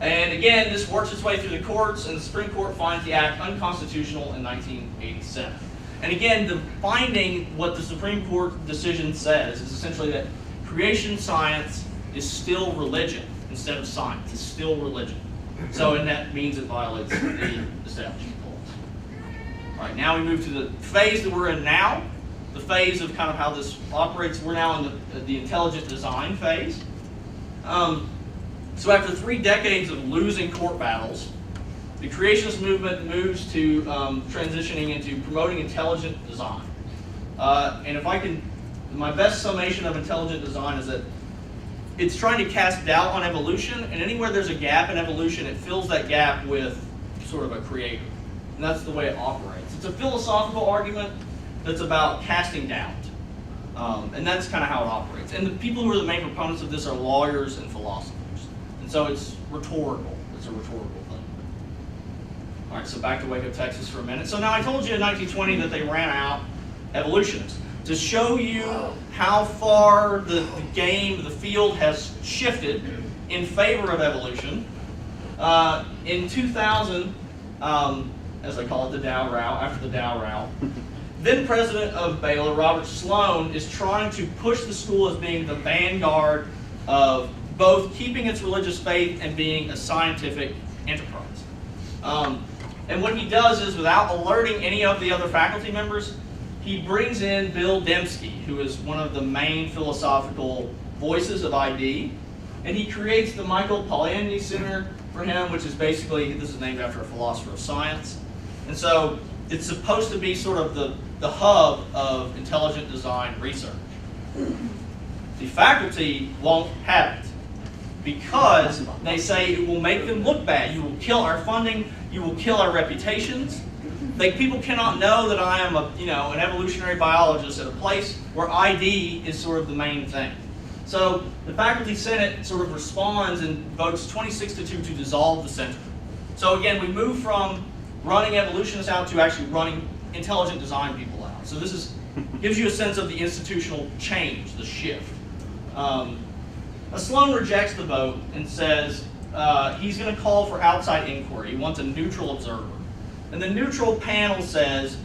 And again, this works its way through the courts, and the Supreme Court finds the act unconstitutional in 1987. And again, the finding, what the Supreme Court decision says, is essentially that creation science is still religion instead of science. It's still religion. So, and that means it violates the Establishment Clause. All right, now we move to the phase that we're in now, the phase of kind of how this operates. We're now in the intelligent design phase. So after 3 decades of losing court battles, the creationist movement moves to transitioning into promoting intelligent design. And if I can, my best summation of intelligent design is that it's trying to cast doubt on evolution, and anywhere there's a gap in evolution, it fills that gap with sort of a creator. And that's the way it operates. It's a philosophical argument that's about casting doubt. And that's kind of how it operates. And the people who are the main proponents of this are lawyers and philosophers. And so it's rhetorical. It's a rhetorical thing. All right, so back to Wake Up, Texas for a minute. So now I told you in 1920 that they ran out evolutionists. To show you how far the field has shifted in favor of evolution, in 2000, as I call it, the Dow Row, after the Dow Row, then president of Baylor, Robert Sloan, is trying to push the school as being the vanguard of both keeping its religious faith and being a scientific enterprise. And what he does is, without alerting any of the other faculty members, he brings in Bill Dembski, who is one of the main philosophical voices of ID, and he creates the Michael Polanyi Center for him, which is basically, this is named after a philosopher of science. And so it's supposed to be sort of the hub of intelligent design research. The faculty won't have it because they say it will make them look bad. You will kill our funding, you will kill our reputations. People cannot know that I am an evolutionary biologist at a place where ID is sort of the main thing. So the faculty senate sort of responds and votes 26-2 to dissolve the center. So again, we move from running evolutionists out to actually running intelligent design people out. So this gives you a sense of the institutional change, the shift. Sloan rejects the vote and says he's going to call for outside inquiry. He wants a neutral observer. And the neutral panel says,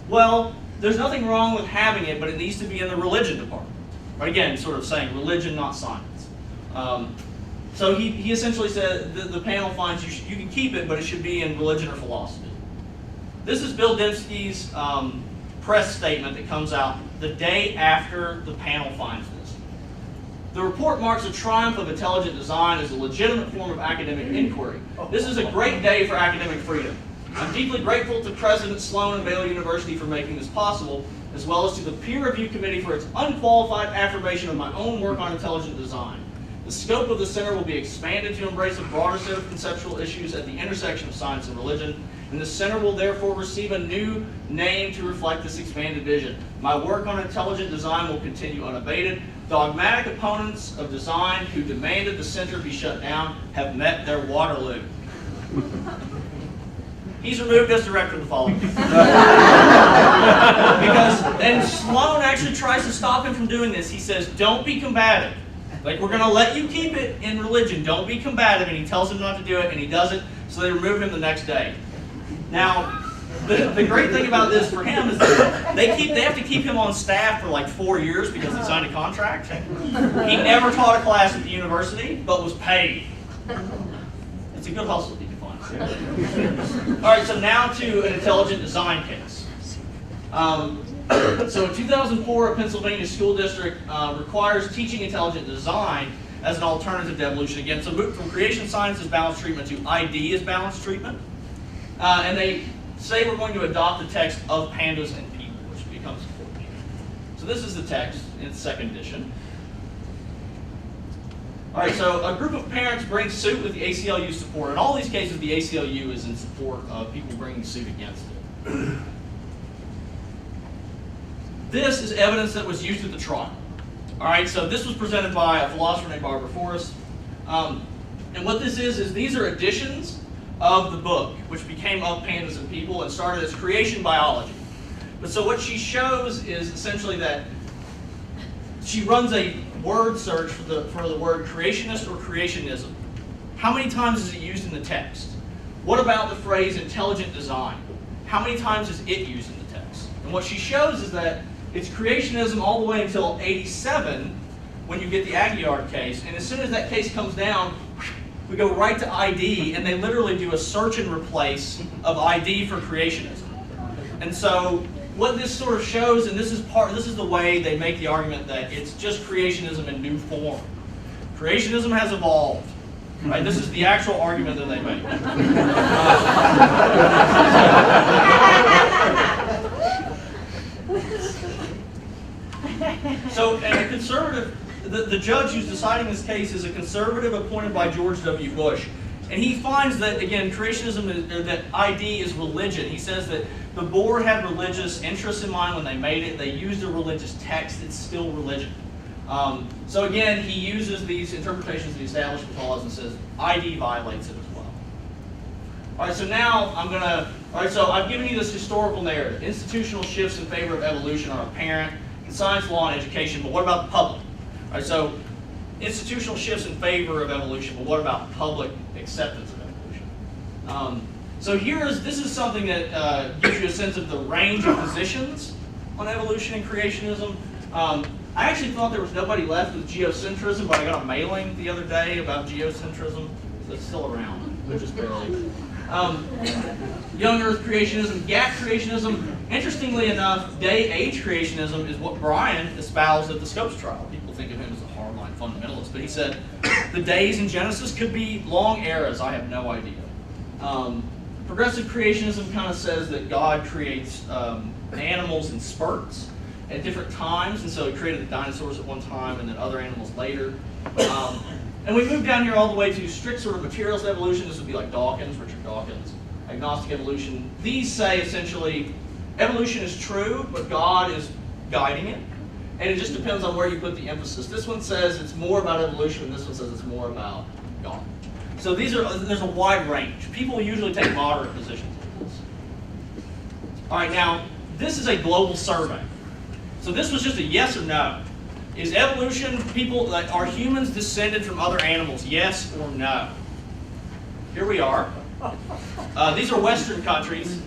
well, there's nothing wrong with having it, but it needs to be in the religion department. Right? Again, sort of saying religion, not science. So he essentially said the panel finds you can keep it, but it should be in religion or philosophy. This is Bill Dembski's press statement that comes out the day after the panel finds this. The report marks a triumph of intelligent design as a legitimate form of academic inquiry. This is a great day for academic freedom. I'm deeply grateful to President Sloan and Baylor University for making this possible, as well as to the peer review committee for its unqualified affirmation of my own work on intelligent design. The scope of the center will be expanded to embrace a broader set of conceptual issues at the intersection of science and religion, and the center will therefore receive a new name to reflect this expanded vision. My work on intelligent design will continue unabated. Dogmatic opponents of design who demanded the center be shut down have met their Waterloo. He's removed as director the following week. And Sloan actually tries to stop him from doing this. He says, don't be combative. Like, we're going to let you keep it in religion. Don't be combative. And he tells him not to do it, and he does it. So they remove him the next day. Now, the great thing about this for him is that they have to keep him on staff for like 4 years because he signed a contract. He never taught a class at the university, but was paid. It's a good hustle, you can find. All right, so now to an intelligent design case. So in 2004, a Pennsylvania school district requires teaching intelligent design as an alternative to evolution. Again, so moved from creation science as balanced treatment to ID as balanced treatment. And they say we're going to adopt the text of Pandas and People, which becomes important. So this is the text in its second edition. All right, so a group of parents bring suit with the ACLU support. In all these cases, the ACLU is in support of people bringing suit against it. This is evidence that was used at the trial. All right, so this was presented by a philosopher named Barbara Forrest. And what this is these are editions of the book, which became Of Pandas and People and started as creation biology. But so what she shows is essentially that she runs a word search for the word creationist or creationism. How many times is it used in the text? What about the phrase intelligent design? How many times is it used in the text? And what she shows is that it's creationism all the way until 87 when you get the Aguillard case. And as soon as that case comes down, we go right to ID, and they literally do a search and replace of ID for creationism. And so what this sort of shows, and this is the way they make the argument that it's just creationism in new form. Creationism has evolved. Right? This is the actual argument that they make. So, and a conservative, the judge who's deciding this case is a conservative appointed by George W. Bush. And he finds that, again, creationism, or that ID is religion. He says that the board had religious interests in mind when they made it. They used a religious text. It's still religion. So again, he uses these interpretations of the establishment clause and says ID violates it as well. All right, so now so I've given you this historical narrative. Institutional shifts in favor of evolution are apparent in science, law, and education, but what about the public? All right, so institutional shifts in favor of evolution, but what about public acceptance of evolution? So this is something that gives you a sense of the range of positions on evolution and creationism. I actually thought there was nobody left with geocentrism, but I got a mailing the other day about geocentrism, so it's still around, but just barely. Young Earth creationism, gap creationism. Interestingly enough, day-age creationism is what Brian espoused at the Scopes trial. People think of him as a hardline fundamentalist, but he said the days in Genesis could be long eras. I have no idea. Progressive creationism kind of says that God creates animals in spurts at different times, and so he created the dinosaurs at one time and then other animals later. And we move down here all the way to strict sort of materials evolution. This would be like Dawkins, Richard Dawkins. Agnostic evolution. These say essentially evolution is true, but God is guiding it. And it just depends on where you put the emphasis. This one says it's more about evolution, and this one says it's more about God. So there's a wide range. People usually take moderate positions on this. All right, now, this is a global survey. So this was just a yes or no. Is evolution, are humans descended from other animals? Yes or no? Here we are. These are Western countries.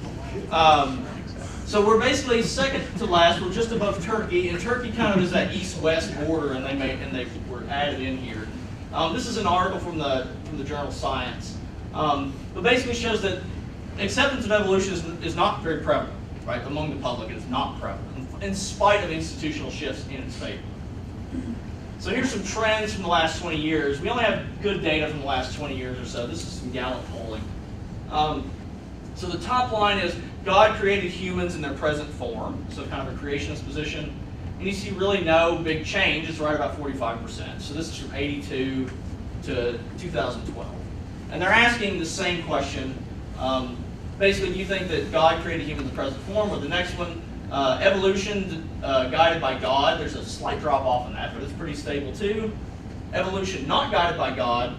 So we're basically second to last. We're just above Turkey, and Turkey kind of is that east-west border, and they were added in here. This is an article from the journal Science, but basically shows that acceptance of evolution is not very prevalent, right? Among the public, it is not prevalent, in spite of institutional shifts in its favor. So here's some trends from the last 20 years. We only have good data from the last 20 years or so. This is some Gallup polling. So the top line is God created humans in their present form, so kind of a creationist position. And you see really no big change. It's right about 45%. So this is from 82 to 2012. And they're asking the same question. Basically, do you think that God created humans in the present form? Or the next one, evolution guided by God. There's a slight drop off in that, but it's pretty stable too. Evolution not guided by God,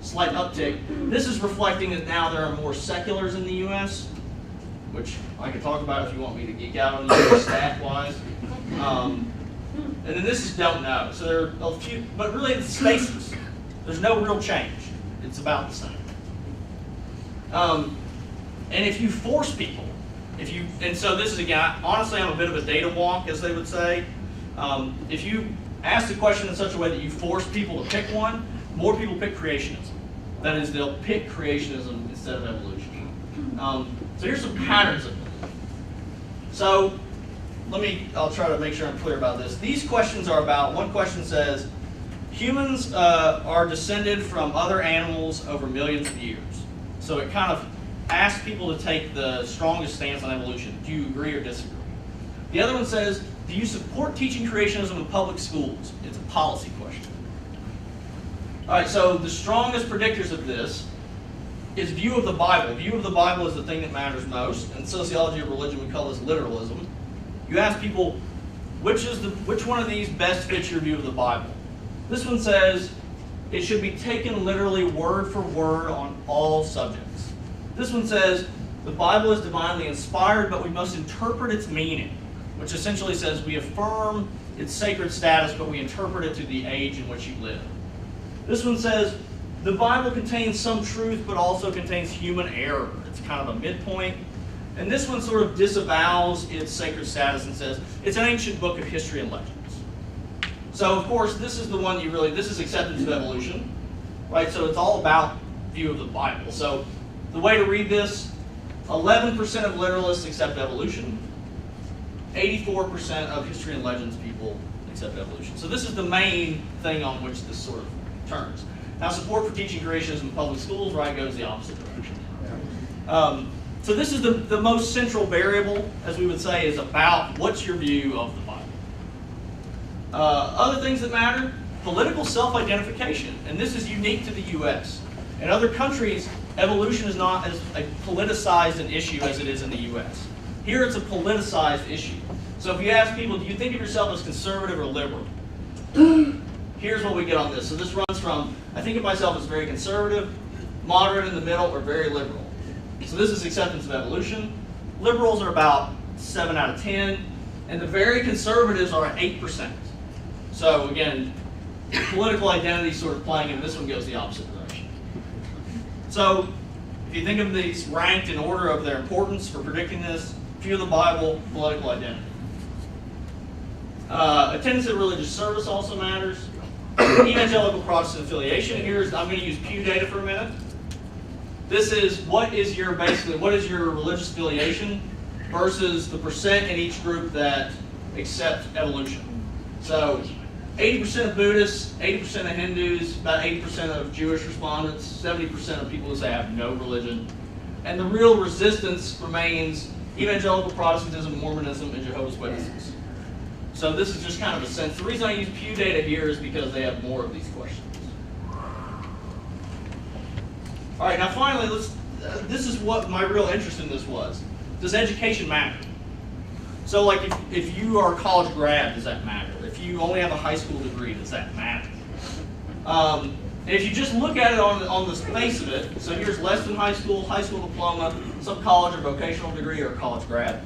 slight uptick. This is reflecting that now there are more seculars in the U.S., which I could talk about if you want me to geek out on you stat-wise. And then this is don't know. So there are a few, but really it's spaces. There's no real change. It's about the same. And if you force people, and so this is, again, honestly, I'm a bit of a data wonk, as they would say. If you ask the question in such a way that you force people to pick one, more people pick creationism. That is, they'll pick creationism instead of evolution. So here's some patterns of it. So I'll try to make sure I'm clear about this. These questions are about, one question says, humans are descended from other animals over millions of years. So it kind of asks people to take the strongest stance on evolution. Do you agree or disagree? The other one says, do you support teaching creationism in public schools? It's a policy question. All right, so the strongest predictors of this is view of the Bible. View of the Bible is the thing that matters most. In sociology of religion, we call this literalism. You ask people, which one of these best fits your view of the Bible? This one says, it should be taken literally word for word on all subjects. This one says, the Bible is divinely inspired, but we must interpret its meaning, which essentially says we affirm its sacred status, but we interpret it to the age in which you live. This one says, the Bible contains some truth, but also contains human error. It's kind of a midpoint. And this one sort of disavows its sacred status and says, it's an ancient book of history and legends. So, of course, this is the one this is acceptance of evolution, right? So it's all about view of the Bible. So the way to read this, 11% of literalists accept evolution. 84% of history and legends people accept evolution. So this is the main thing on which this sort of turns. Now, support for teaching creationism in public schools, right, goes the opposite direction. So this is the most central variable, as we would say, is about what's your view of the Bible. Other things that matter, political self-identification, and this is unique to the U.S. In other countries, evolution is not as politicized an issue as it is in the U.S. Here it's a politicized issue. So if you ask people, do you think of yourself as conservative or liberal? Here's what we get on this. So this runs from, I think of myself as very conservative, moderate in the middle, or very liberal. So this is acceptance of evolution. Liberals are about 7 out of 10, and the very conservatives are at 8%. So again, political identity sort of playing, and this one goes the opposite direction. So if you think of these ranked in order of their importance for predicting this, view of the Bible, political identity. Attendance at religious service also matters. Evangelical Protestant affiliation. I'm going to use Pew data for a minute. This is what is your religious affiliation versus the percent in each group that accept evolution. So 80% of Buddhists, 80% of Hindus, about 80% of Jewish respondents, 70% of people who say I have no religion. And the real resistance remains evangelical Protestantism, Mormonism, and Jehovah's Witnesses. So this is just kind of a sense. The reason I use Pew data here is because they have more of these questions. All right, now finally, this is what my real interest in this was. Does education matter? So like if you are a college grad, does that matter? If you only have a high school degree, does that matter? And if you just look at it on the face of it, so here's less than high school diploma, some college or vocational degree, or a college grad.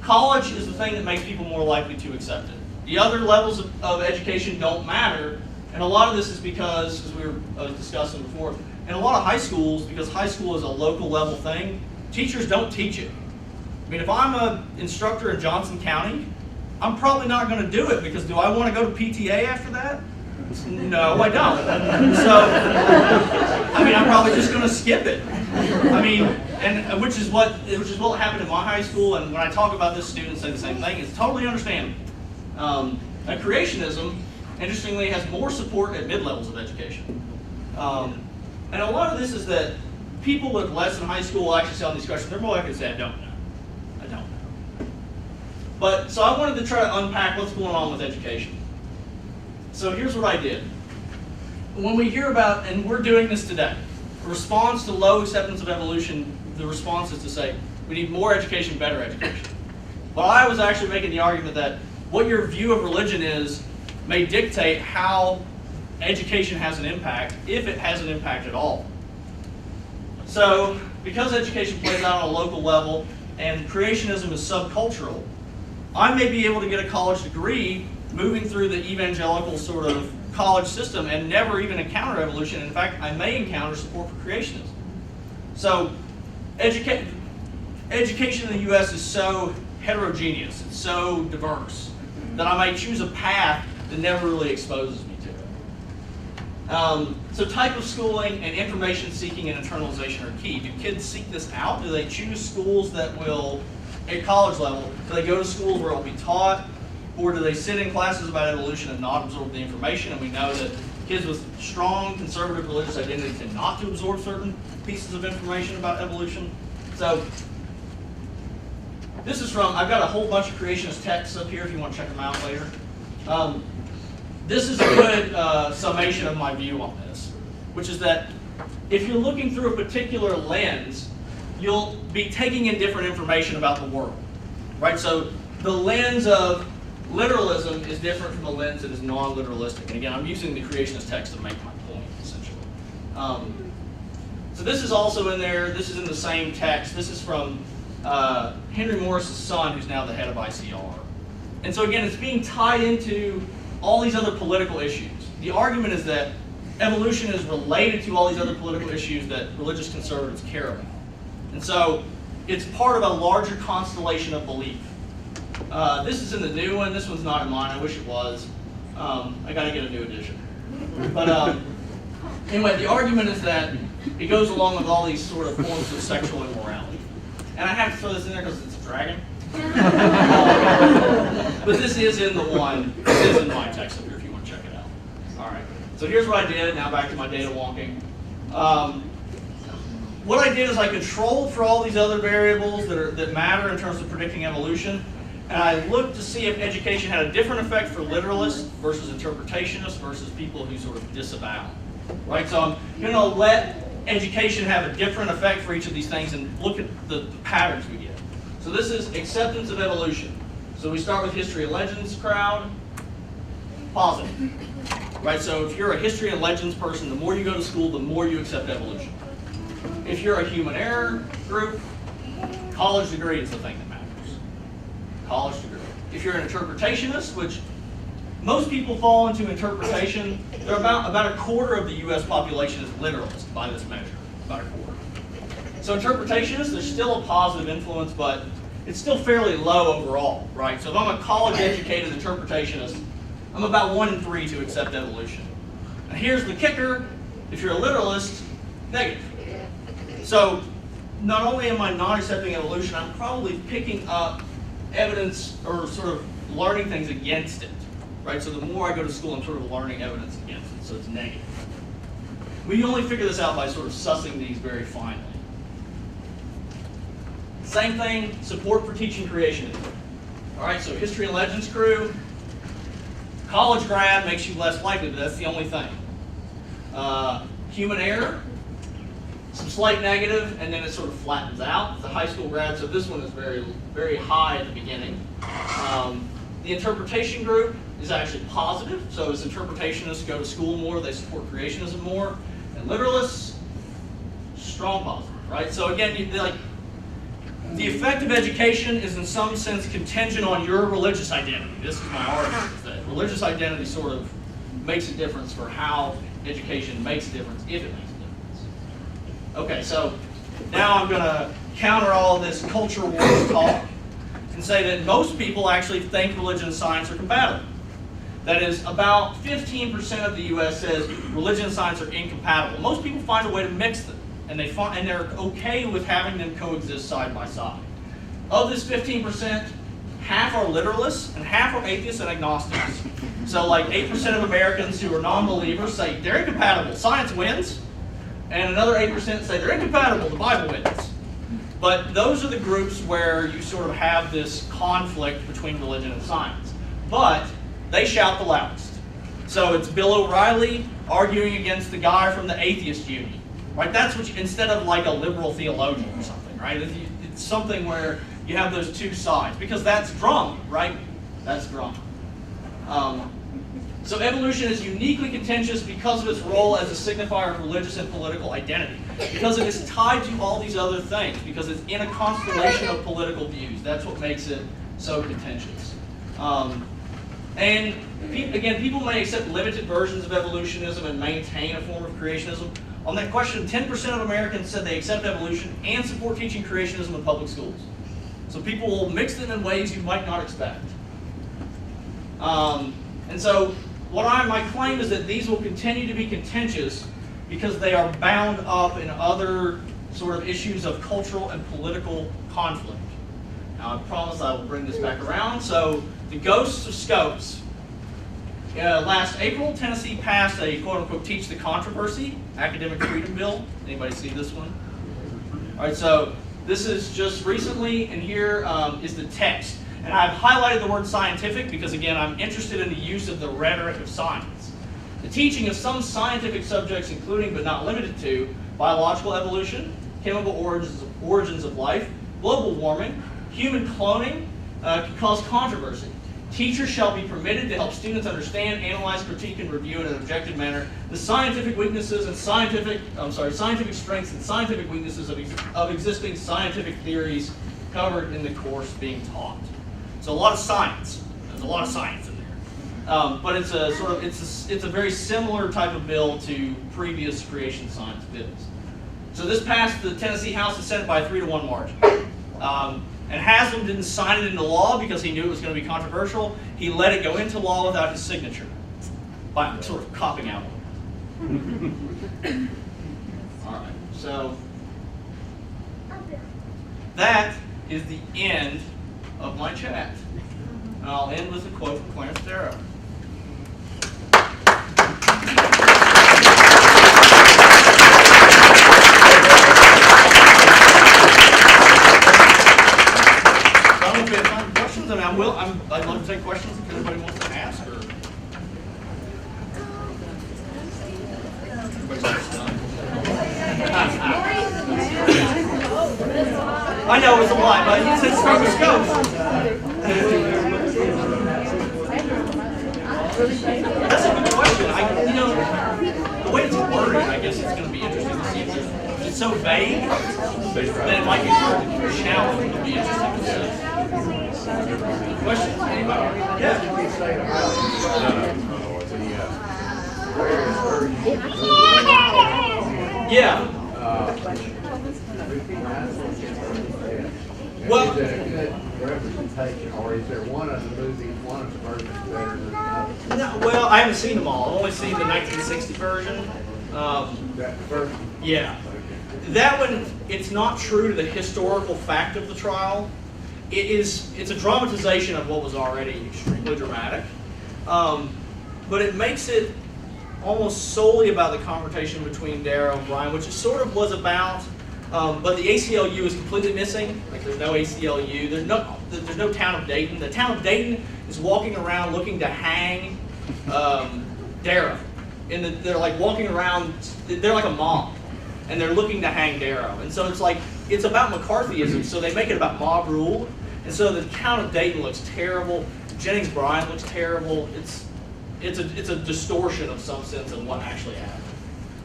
College is the thing that makes people more likely to accept it. The other levels of education don't matter, and a lot of this is because, as we were discussing before, in a lot of high schools, because high school is a local level thing, teachers don't teach it. I mean, if I'm an instructor in Johnson County, I'm probably not going to do it, because do I want to go to PTA after that? No, I don't. So, I mean, I'm probably just going to skip it. I mean, and which is what happened in my high school, and when I talk about this, students say the same thing. It's totally understandable. And creationism, interestingly, has more support at mid-levels of education. And a lot of this is that people with less than high school will actually say on these questions, they're more likely to say, I don't know. I don't know. But, so I wanted to try to unpack what's going on with education. So here's what I did. When we hear about, and we're doing this today, response to low acceptance of evolution, the response is to say, we need more education, better education. But I was actually making the argument that what your view of religion is may dictate how education has an impact, if it has an impact at all. So, because education plays out on a local level, and creationism is subcultural, I may be able to get a college degree moving through the evangelical sort of college system and never even encounter evolution. In fact, I may encounter support for creationism. So education in the U.S. is so heterogeneous, it's so diverse, that I might choose a path that never really exposes me to it. So type of schooling and information seeking and internalization are key. Do kids seek this out? Do they choose schools that will, at college level, do they go to schools where it will be taught? Or do they sit in classes about evolution and not absorb the information? And we know that kids with strong conservative religious identity tend not to absorb certain pieces of information about evolution. So this is from, I've got a whole bunch of creationist texts up here if you want to check them out later. This is a good summation of my view on this, which is that if you're looking through a particular lens, you'll be taking in different information about the world, right? So the lens of literalism is different from the lens that is non-literalistic. And again, I'm using the creationist text to make my point, essentially. So this is also in there. This is in the same text. This is from Henry Morris's son, who's now the head of ICR. And so again, it's being tied into all these other political issues. The argument is that evolution is related to all these other political issues that religious conservatives care about. And so it's part of a larger constellation of belief. This is in the new one. This one's not in mine. I wish it was. I got to get a new edition. But anyway, the argument is that it goes along with all these sort of forms of sexual immorality. And I have to throw this in there because it's a dragon. But this is in the one. This is in my text up here if you want to check it out. All right. So here's what I did. Now back to my data wonking. What I did is I controlled for all these other variables that matter in terms of predicting evolution. And I looked to see if education had a different effect for literalists versus interpretationists versus people who sort of disavow. Right? So I'm going to let education have a different effect for each of these things and look at the patterns we get. So this is acceptance of evolution. So we start with history and legends crowd. Positive. Right? So if you're a history and legends person, the more you go to school, the more you accept evolution. If you're a human error group, college degree is the thing that matters. College degree. If you're an interpretationist, which most people fall into interpretation, they're about a quarter of the U.S. population is literalist by this measure, about a quarter. So interpretationists, there's still a positive influence, but it's still fairly low overall, right? So if I'm a college-educated interpretationist, I'm about 1 in 3 to accept evolution. And here's the kicker: if you're a literalist, negative. So not only am I not accepting evolution, I'm probably picking up evidence or sort of learning things against it, right? So the more I go to school, I'm sort of learning evidence against it, so it's negative. We can only figure this out by sort of sussing these very finely. Same thing, support for teaching creationism. All right, so history and legends crew, college grad makes you less likely, but that's the only thing. Human error, some slight negative, and then it sort of flattens out. The high school grad, so this one is very, very high at the beginning. The interpretation group is actually positive, so as interpretationists go to school more, they support creationism more. And literalists, strong positive, right? So again, the effect of education is in some sense contingent on your religious identity. This is my argument, is that religious identity sort of makes a difference for how education makes a difference, if it makes a difference. Okay, so now I'm going to counter all of this culture wars talk and say that most people actually think religion and science are compatible. That is, about 15% of the U.S. says religion and science are incompatible. Most people find a way to mix them, and they're okay with having them coexist side by side. Of this 15%, half are literalists and half are atheists and agnostics. So like 8% of Americans who are non-believers say they're incompatible, science wins. And another 8% say they're incompatible, the Bible wins. But those are the groups where you sort of have this conflict between religion and science. But they shout the loudest. So it's Bill O'Reilly arguing against the guy from the Atheist Union. Right? That's what instead of like a liberal theologian or something, right? It's something where you have those two sides. Because that's drama, right? That's drama. So evolution is uniquely contentious because of its role as a signifier of religious and political identity. Because it is tied to all these other things. Because it's in a constellation of political views. That's what makes it so contentious. And again, people may accept limited versions of evolutionism and maintain a form of creationism. On that question, 10% of Americans said they accept evolution and support teaching creationism in public schools. So people will mix them in ways you might not expect. And so my claim is that these will continue to be contentious because they are bound up in other sort of issues of cultural and political conflict. Now, I promise I will bring this back around. So, the ghosts of scopes. Last April, Tennessee passed a quote-unquote Teach the Controversy academic freedom bill. Anybody see this one? All right, so this is just recently, and here is the text. And I've highlighted the word scientific because, again, I'm interested in the use of the rhetoric of science. The teaching of some scientific subjects, including but not limited to biological evolution, chemical origins of life, global warming, human cloning, can cause controversy. Teachers shall be permitted to help students understand, analyze, critique, and review in an objective manner the scientific weaknesses and scientific strengths and scientific weaknesses of existing scientific theories covered in the course being taught. So a lot of science. There's a lot of science in there, but it's a very similar type of bill to previous creation science bills. So this passed the Tennessee House and Senate by a 3-to-1 margin. And Haslam didn't sign it into law because he knew it was going to be controversial. He let it go into law without his signature, by sort of copping out. All right, so that is the end of my chat. And I'll end with a quote from Clarence Darrow. I'd love to take questions if anybody wants to ask. Or I know it's a lot, but you said start with scopes. That's a good question. The way it's worded, I guess it's going to be interesting to see. If it's so vague, then it might be hard to challenge. It'll be interesting to see. Questions? Anybody? Yeah. Yeah. Well, representation, or is there one of the movies, one of the versions better than another? No, well, I haven't seen them all. I've only seen the 1960 version. That first? Yeah. That one, it's not true to the historical fact of the trial. It's a dramatization of what was already extremely dramatic. But it makes it almost solely about the confrontation between Darrow and Brian, which it sort of was about, but the ACLU is completely missing. Like, there's no ACLU, there's no town of Dayton. The town of Dayton is walking around looking to hang Darrow. They're like walking around, they're like a mob, and they're looking to hang Darrow. And so it's about McCarthyism, so they make it about mob rule. And so the town of Dayton looks terrible. Jennings Bryan looks terrible. It's a distortion of some sense of what actually happened.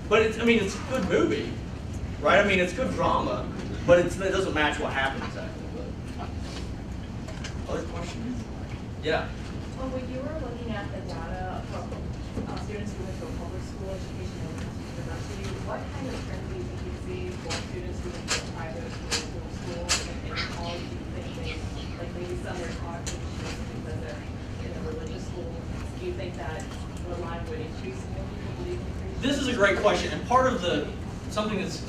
But it's a good movie, right? I mean, it's good drama, but it doesn't match what happened exactly. But other questions? Yeah. Well, when you were looking at the data from students who went to a public school education and went to university, what kind of trends do you think you see for students who went to a private school and in college? Do you think maybe some are taught because they're in a religious school? Do you think that the line would increase significantly? This is a great question, and part of something that's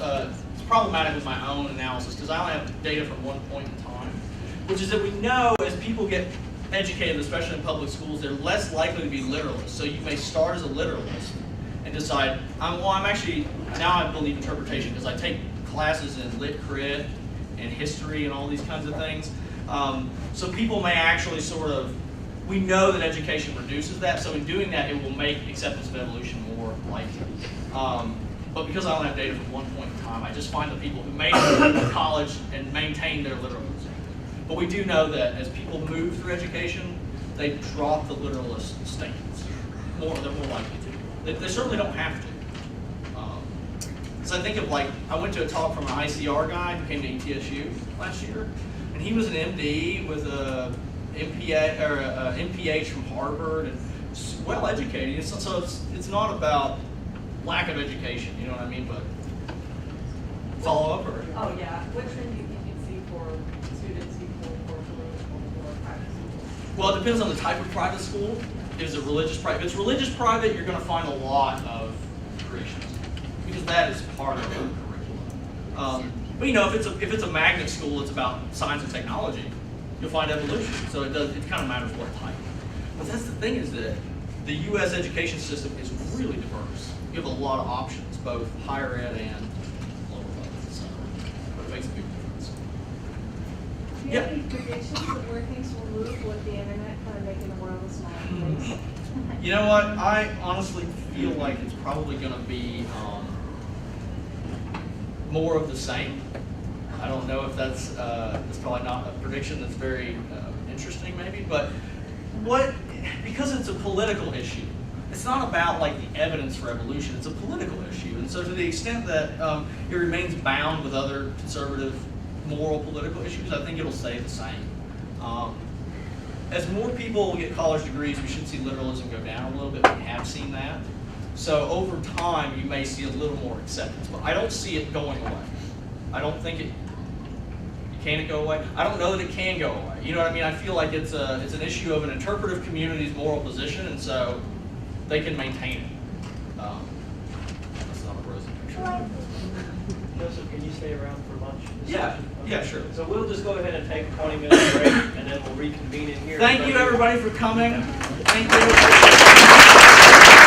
problematic with my own analysis, because I only have data from one point in time, which is that we know as people get educated, especially in public schools, they're less likely to be literalists. So you may start as a literalist and decide, I'm actually, now I believe interpretation because I take classes in lit crit and history and all these kinds of things. So people may actually we know that education reduces that, so in doing that it will make acceptance of evolution more likely. But because I only have data from one point in time, I just find the people who made it to college and maintain their literalism. But we do know that as people move through education, they drop the literalist stance. They're more likely to. They certainly don't have to. So I think of I went to a talk from an ICR guy who came to ETSU last year, and he was an MD with a MPA or a MPH from Harvard, and well educated. So it's not about lack of education. You know what I mean? But follow up or? Oh, yeah. What trend do you think you'd see for students who go for political or private schools? Well, it depends on the type of private school. Is it religious private? If it's religious private, you're going to find a lot of creationism because that is part of the curriculum. But you know, if it's a magnet school, it's about science and technology. You'll find evolution. So it kind of matters what type. But that's the thing is that the U.S. education system is really diverse. You have a lot of options, both higher ed and lower levels. So it makes a big difference. Do you have any predictions of where things will move with the internet kind of making the world a smaller place? You know what? I honestly feel like it's probably going to be more of the same. I don't know if that's probably not a prediction that's very interesting, maybe, but because it's a political issue, it's not about like the evidence for evolution. It's a political issue, and so to the extent that it remains bound with other conservative, moral, political issues, I think it'll stay the same. As more people get college degrees, we should see literalism go down a little bit. We have seen that. So over time, you may see a little more acceptance, but I don't see it going away. I don't think it. Can it go away? I don't know that it can go away. You know what I mean? I feel like it's an issue of an interpretive community's moral position, and so they can maintain it. That's not a rosy picture. Joseph, can you stay around for lunch? Yeah, yeah, sure. So we'll just go ahead and take a 20-minute break, and then we'll reconvene in here. Thank you, everybody, for coming. Thank you.